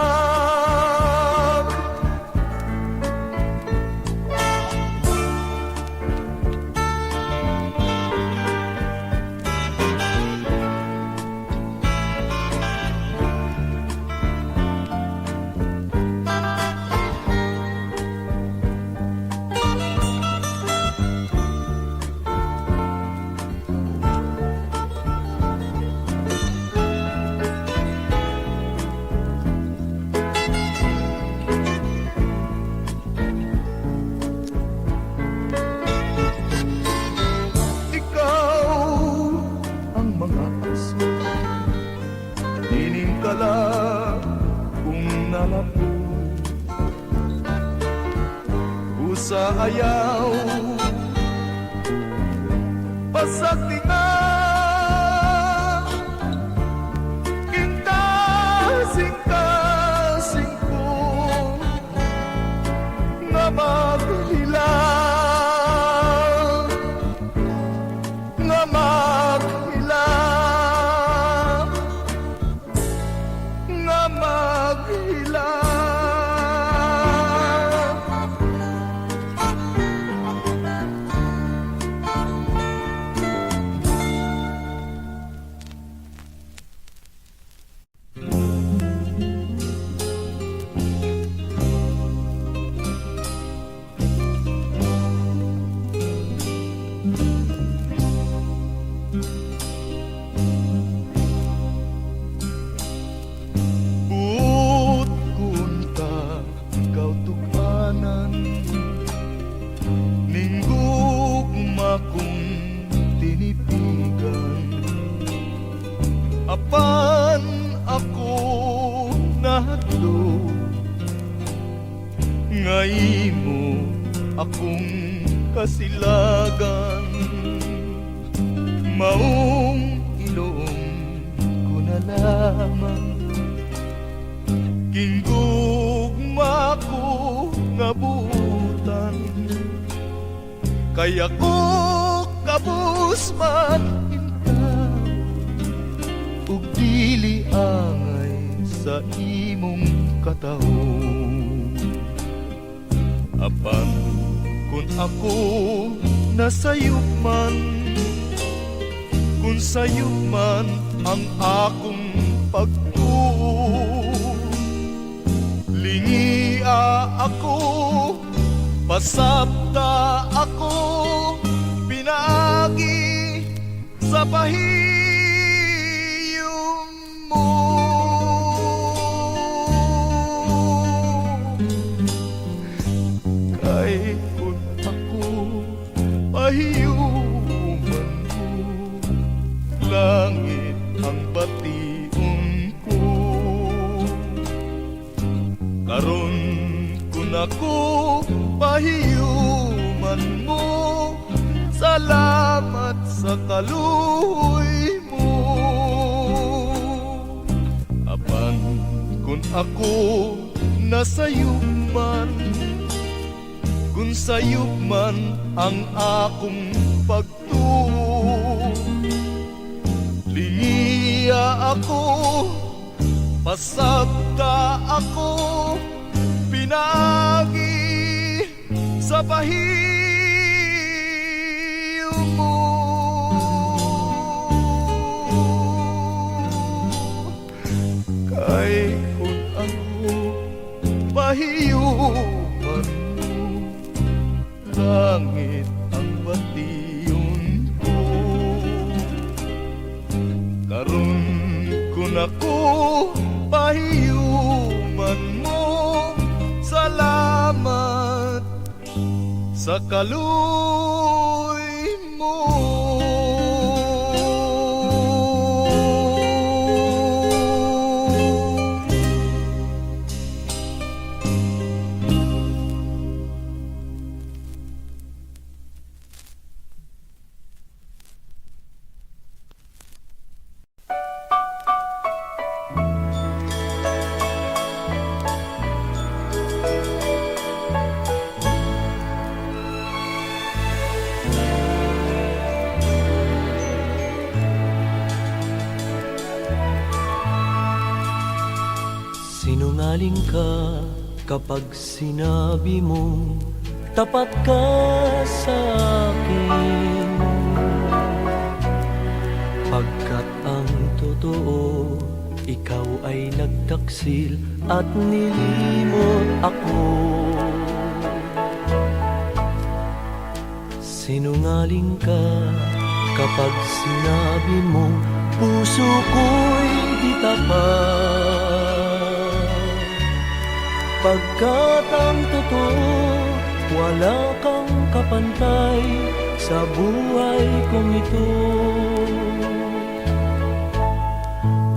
Speaker 9: Sa ayaw pasagtingan, kasing-kasing ko na maghilang, na maghilang, na maghilang. Apan ako nahadlo, ngay mo akong kasilagan. Maong ilong ko na lamang, kinggugma ko nga buutan. Kaya ko kabus man ug dili angay sa imong katahon. Apan kung ako nasayop man, kung sayop man ang akong pagtuo, lingia ako, pasabta ako, pinagi sa pahiyom mo. Kay kung ako pahiyuman mo, langit ang bation ko. Karon kung ako pahiyuman mo, salamat sa kaluoy mo. Apan kung ako nasayop man, kung sayop man ang akong pagtuo, lingiya ako, pasabta ako, pinagi sa pahiyom mo. Kay kung ako pahiyuman mo, langit ang bation ko. Karon naku pahiyuman mo. Salamat sa kaluy mo.
Speaker 2: Sinungaling ka kapag sinabi mong tapat ka sa akin. Pagkat ang totoo, ikaw ay nagtaksil at nilimot ako. Sinungaling ka kapag sinabi mong puso ko'y di tapat. Pagkat ang totoo, wala kang kapantay sa buhay kong ito.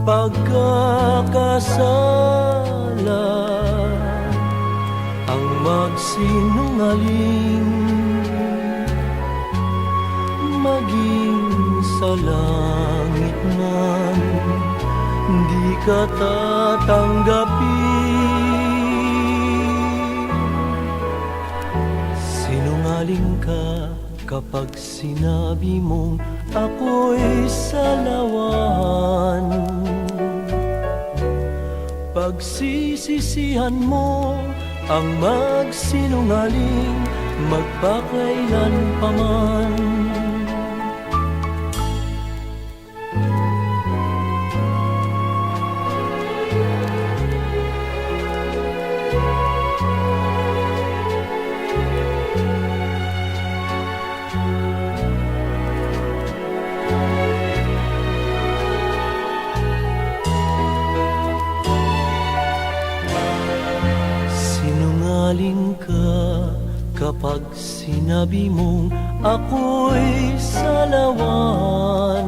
Speaker 2: Pagkakasala ang magsinungaling, maging sa langit man di ka tatanggapin. Sinungaling ka kapag sinabi mong ako'y salawan. Pagsisisihan mo ang magsinungaling magpakailan pa man. Sinungaling ka kapag sinabi mong ako'y salawan.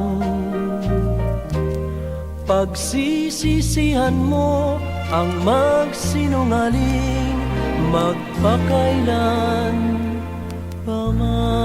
Speaker 2: Pagsisisihan mo ang magsinungaling magpakailan pa man.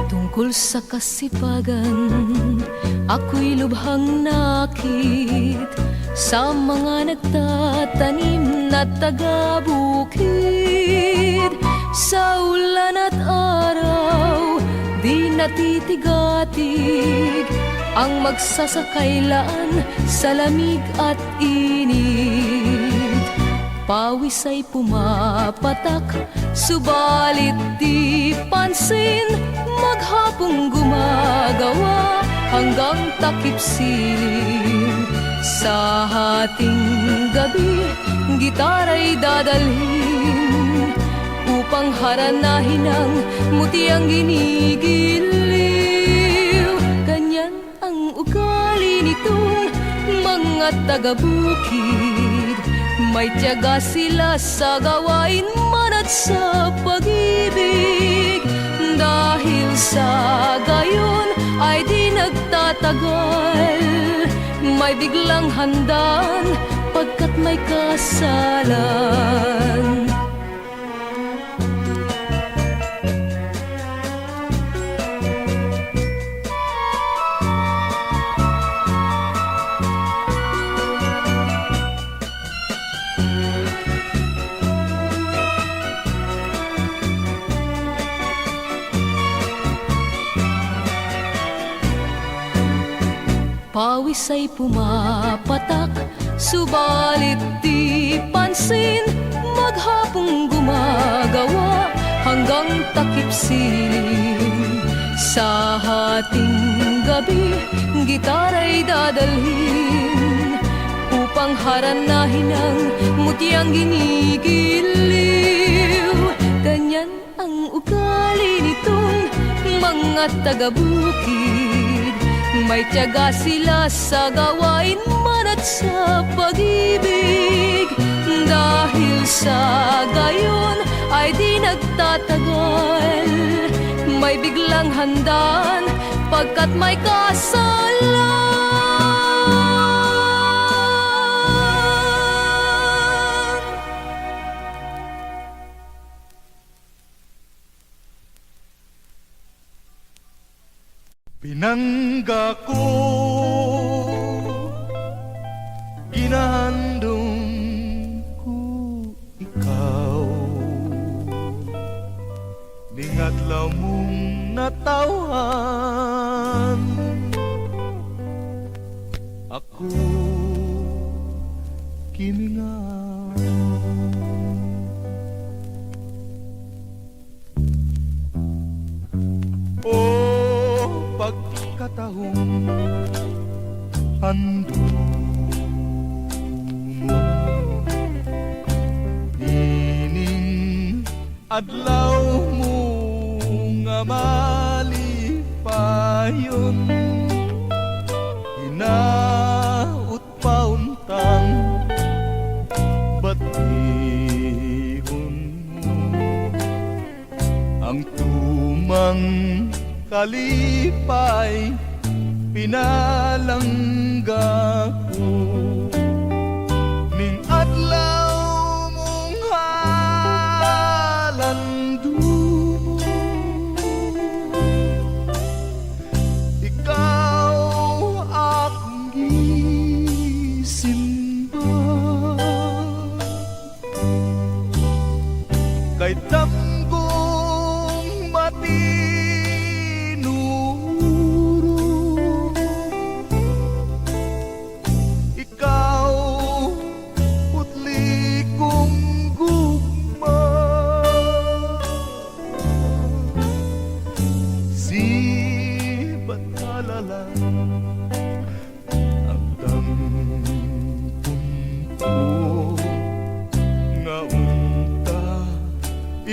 Speaker 7: Tungkol sa kasipagan, ako'y lubhang nakit sa mga nagtatanim na taga-bukid. Sa ulan at araw, di natitigatig ang magsasakailan sa lamig at init. Pawis ay pumapatak, subalit di pansin. Maghapong gumagawa hanggang takip silim. Sa hating gabi, gitara'y dadalhin upang haranahin ang mutiang ginigiliw. Ganyan ang ugali nitong mga taga-bukid. May tiyaga sila sa gawain man at sa pag-ibig. Dahil sa gayon ay di nagtatagal, may biglang handaan pagkat may kasalan. Pawis ay pumapatak, Subalit di pansin, maghapong gumagawa hanggang takip silim. Sa hating gabi, gitara'y dadalhin upang haranahin ang mutyang ginigiliw. Ganyan ang ugali nitong mga taga-bukid. May tiyaga sila sa gawain man at sa pag-ibig. Dahil sa gayon ay di nagtatagal, may biglang handaan pagkat may kasalan.
Speaker 9: Pinangga ko, ginahandong ko ikaw, ningatlaw mong natawhan. Ako kimingaw. Pagkatahong hando mo, ining adlaw mo nga malipayon, hinaut pauntang batihon mo ang tumang kalipay pinalangga ko. Ning adlaw mong halando mo, ikaw akong gisimba. Kay tamgong mati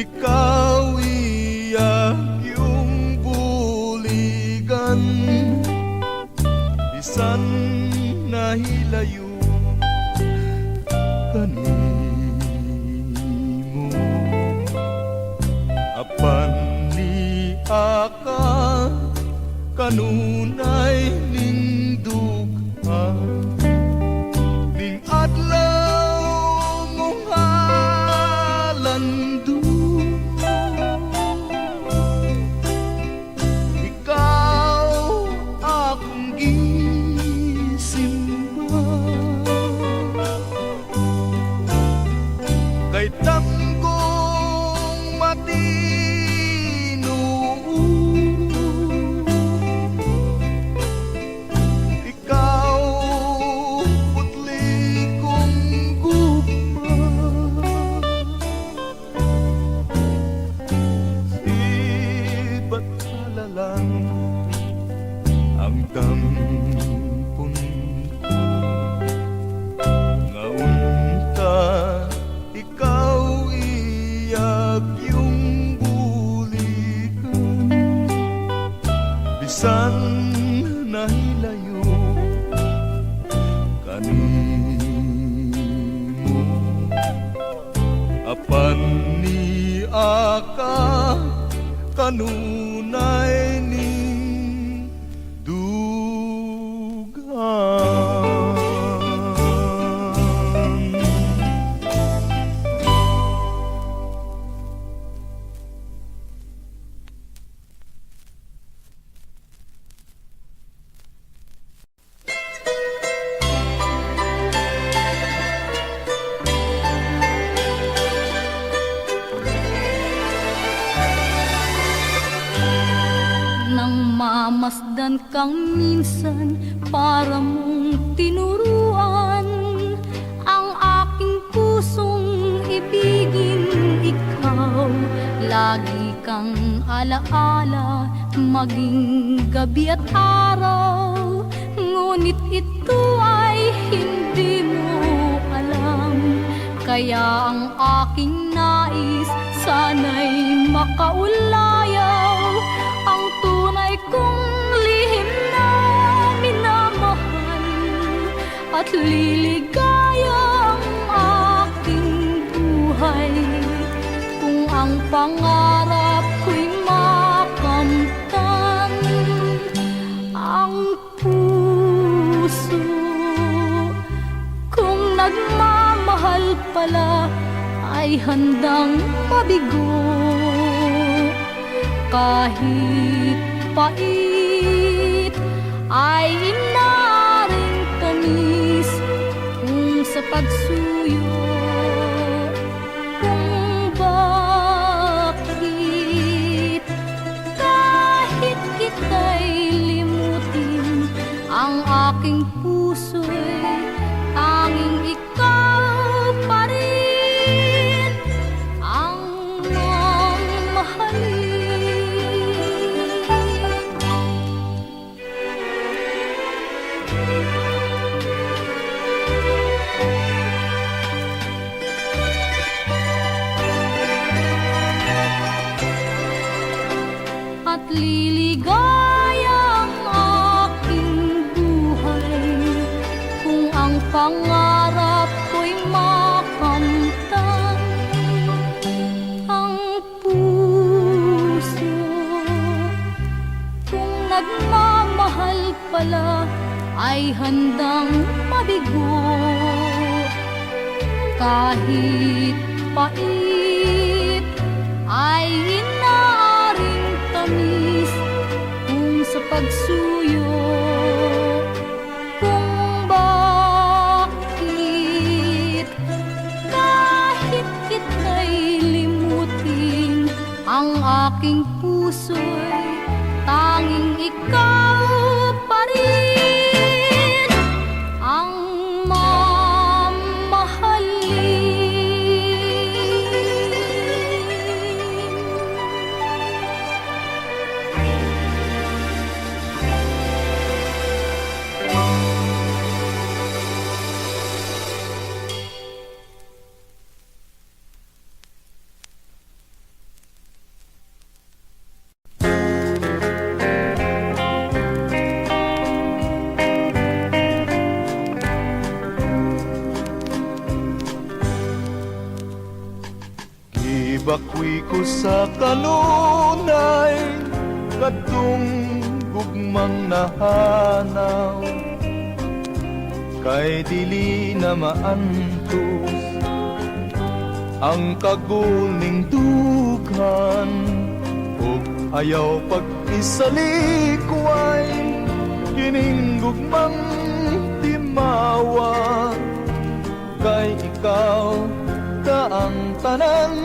Speaker 9: ikaw iyak yung buligan, bisan nahilayo kanimo. Apan ni aka kanunay ning dugha, ning adlaw mong halando. Ang tampon ko nga unta, ikaw iyak yung bulikan, bisan nahilayo kanimo. Apan ni aka kanunay ning dugan.
Speaker 7: Mamasdan kang minsan para mong tinuruan Lagi kang alaala, maging gabi at araw. Ngunit ito ay hindi mo alam. Kaya ang aking nais, sana'y makaulayaw ang tunay kong lihim na minamahal. At liligaya ang aking buhay kung ang pangarap ko'y makamtan. Ang puso kung nagmamahal pala ay handang mabigo. Kahit pait ay inaring tamis kung sa pagsuyo. Kung bakit kahit kita'y limutin, ang aking puso'y tanging ikaw pa rin ang mamahalin. At liligaya ang aking buhay kung ang pangarap ko'y makamtan. Ang puso kung nagmamahal pala ay handang mabigo. Kahit pait ay inaaring tamis kung sa pagsuyo. Kung bakit kahit kita'y limutin, ang aking puso'y tanging ikaw pa rin ang
Speaker 9: Bakwi ko sa kanunay, kadtong gugmang nahanaw. Kay dili na maantos ang kaguling dughan, ug ayaw pag-isalikway kining gugmang timawa. Kay ikaw ta ang tanan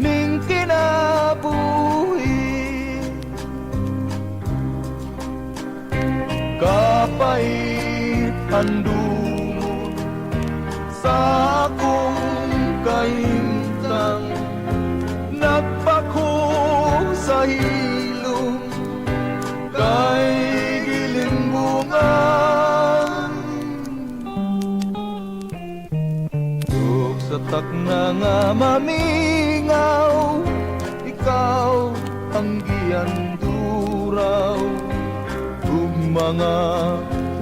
Speaker 9: ning kinabuhi, kapait handumon sa akong kahimtang, nagpako sa hilom kay gilimbungan. Ug sa takna nga mamingaw, ikaw ang giyanduraw. Ug mga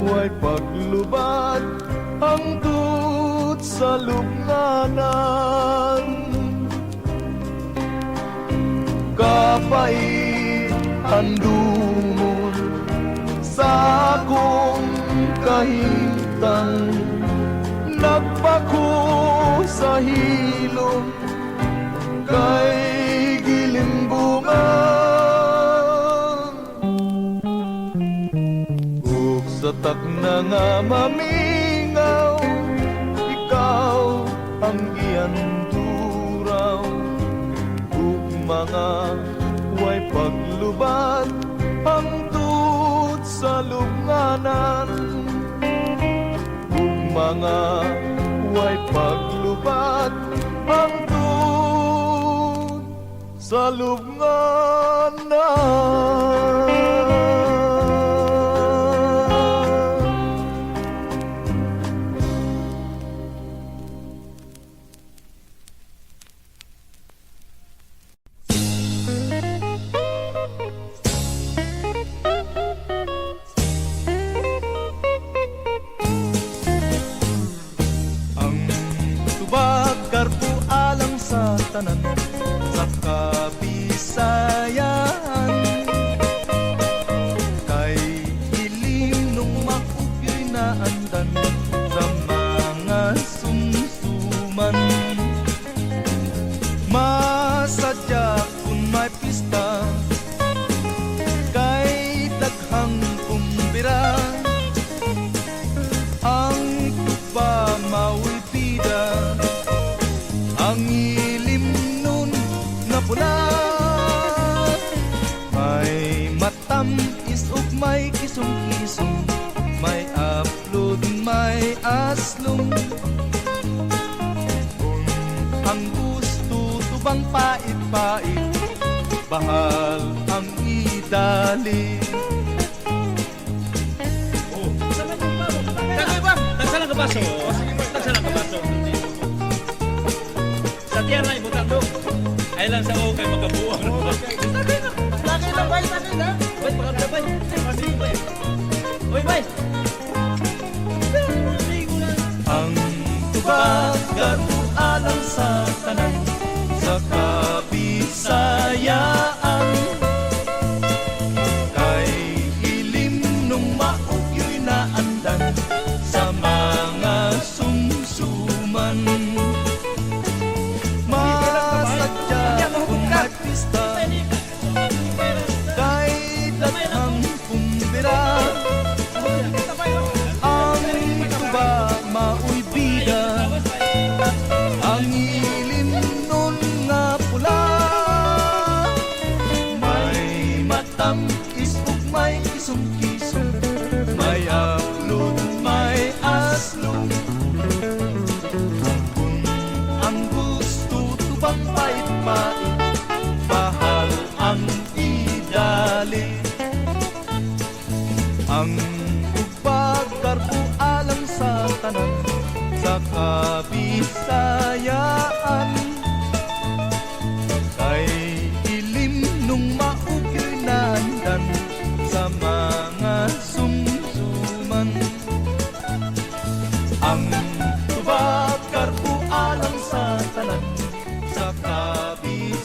Speaker 9: way paglubad hangtod sa lubnganan, kapait handumon sa akong kahimtang, nagpako sa hilom kay gilimbungan. Ug sa takna nga mamingaw, ikaw ang giyanduraw. Ug mga way paglubad hangtod sa lubnganan, ug mga way paglubad hangtod sa lubnganan. Ang tubag karpo alang sa tanan sa Kabisayaan, kay ilim nung makugy'y naandan sa mga sumsuman. Masadya kung may pista, kay daghang kumbira, ang tuba mau'y bida, ang ilim nun na pula. May matamis ug may kisong-kisong, may aplod, may aslong. Kung ang gusto tubang pait-pait, bahal ang idali.
Speaker 10: Nagsalang ka baso. Nagsalang ka baso. Sa tiyan na ibutang do. Ay lang sa okay magabuang. Lagi na bay, lagi na. Bay, pakabla bay. Masih bay. Oy bay.
Speaker 9: Ang tubag garbo alang sa tanan sa Kabisayaan, kay ilim nung maugyo'y naandan sa mga sumsuman. Masadya kung may pista, kay daghang kumbira, ang tuba mau'y bida, ang ilim nun nga pula. May matamis ug may kisong-kisong, may aplod, may aslong. Kung ang gusto tubang pait-pait, bahal ang idali. Ang ubag karpo alang sa tanan sa Kabisayaan, kay ilim nung maugyo'y naandan sa mga sumsuman. Ang tubag karpo alang sa tanan sa Kabisayaan,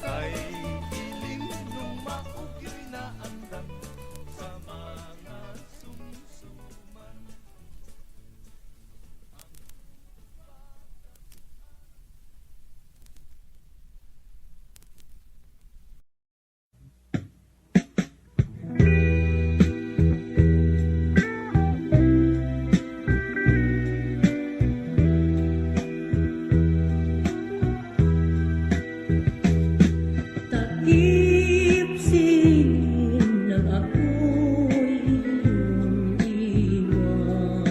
Speaker 9: kay ilim nung maugyo'y naandan sa mga sumsuman.
Speaker 6: Takip sinin ng ako'y iyong iwan.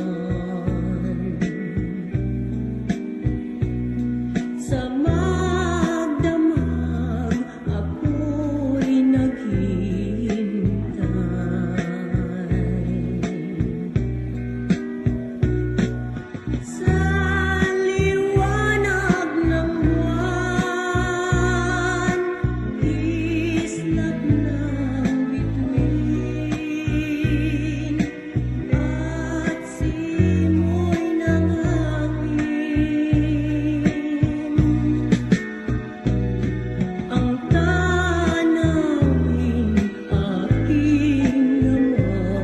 Speaker 6: Sa magdamag ako'y naghihintay. Sa liwanag ng buwan, islap ng bituin, at simoy ng hangin. Ang tanawin aking namamasdan.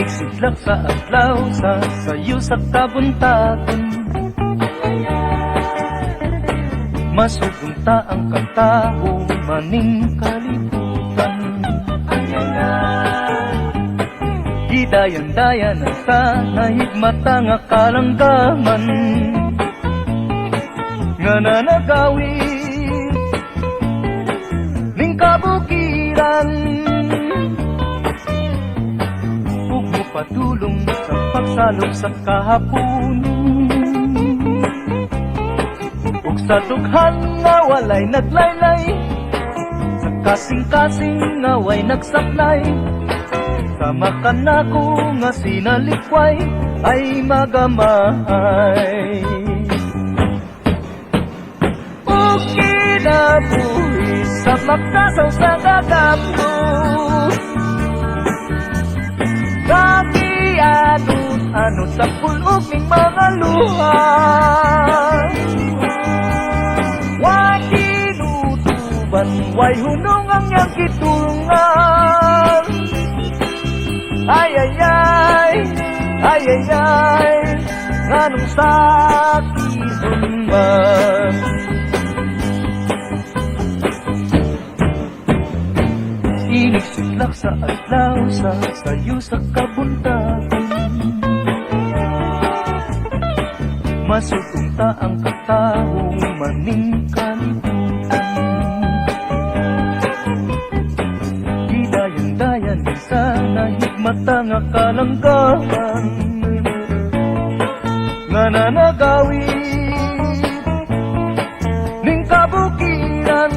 Speaker 3: Sinig-sidlak sa adlaw sa sayo sa kabuntagon. Masugunta ang kataho maning kalibutan. Gidayan-dayan ang sa nahigmata nga kalanggaman nga nanagawi ning kabukiran. Ug mopadulong sa pagsalok sa kahaponon. Ug sa dughan nga walay naglaylay, sa kasing-kasing nga way nagsaklay, sama ka na ko nga sinalikway ay magamay. Ug kinabuhi sa magkasaw sa gagapto, kakianot-anot sa pulog ning mga luha. Way tinutuban, way hunong ang iyang kitulungan. Ay ay ay, ay ay ay, nganong sakit man. Sinig-sidlak sa adlaw sa sayo sa kabuntagon. Masutunta ang kataho maning kalibutan. Gidayan-dayan sa nahigmata nga kalanggaman nga nanagawi ning kabukiran.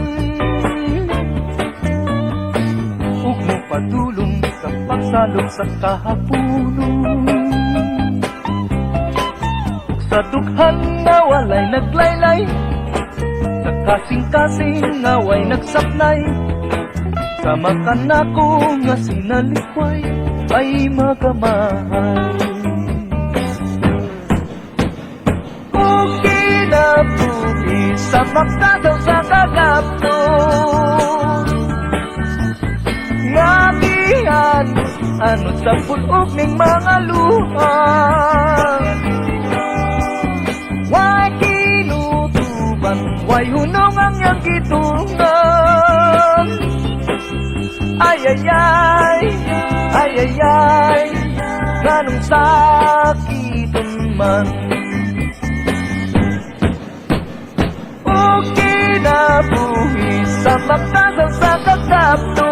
Speaker 3: Ug mopadulong sa pagsalok sa kahaponon. Sa dughan nga walay naglaylay, sa kasing-kasing nga way nagsaklay, sama ka na ko nga sinalikway ay magamay. Ug kinabuhi sa magkasaw sa gagapto, nga gianot sa pulog ning mga luha. Way tinutuban, way hunong ang iyang kitulungan. Ay ay ay, ay ay ay, nganong sakiton man. O kinabuhi sa magkasaw sa gagapto,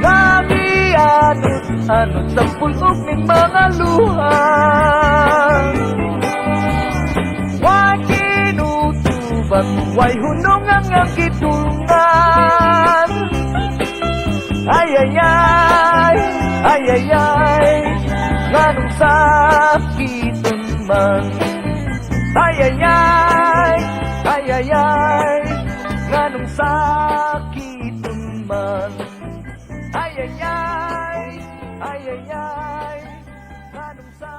Speaker 3: nga gianot-anot sa pulog ning mga luha. Way tinutuban, way hunong ang iyang kitulungan. Ay ay ay, ay ay ay, nganong sakiton man. Ay ay ay, ay ay ay, nganong sakiton man. Ay ay ay, ay ay ay, nganong sakiton.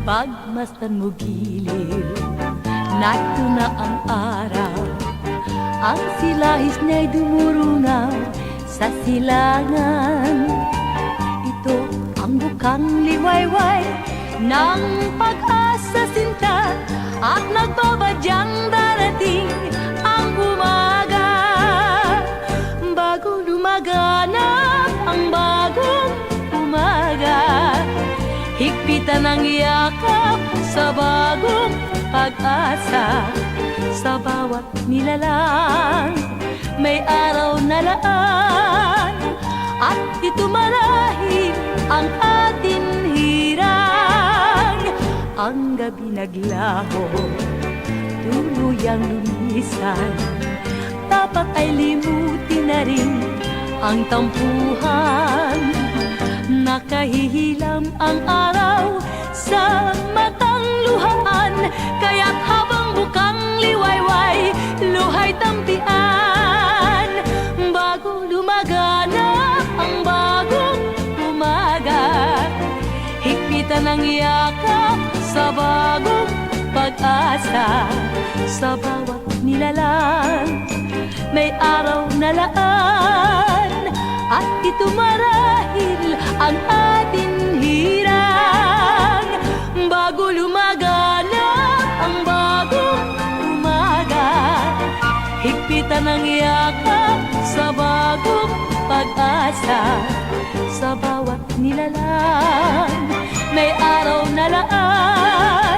Speaker 11: Pagmasdan mo giliw, nato na ang araw. Ang silahis niya'y dumurungaw sa silangan. Ito ang bukang liwayway ng pag-asa sinta, at nagbabadyang darating ang umaga. Bago lumaganap ang bagong umaga, higpitan ang yakap sa bagong pag-asa. Sa bawat nilalang may araw na laan, at ito marahil ang atin hirang. Ang gabi naglaho, tuluyang lumisan, dapat ay limutin na rin ang tampuhan. Nakahihilam ang araw sa matang luhaan, kaya't habang bukang liwayway, luhay tampian. ng yakap sa bagong pag-asa. Sa bawat nilalang may araw na laan, at ito marahil ang ating hirang. Bago lumaganap ang bagong umaga, higpitan ng yakap sa bagong pag-asa. Sa bawat nilalang may araw na laan,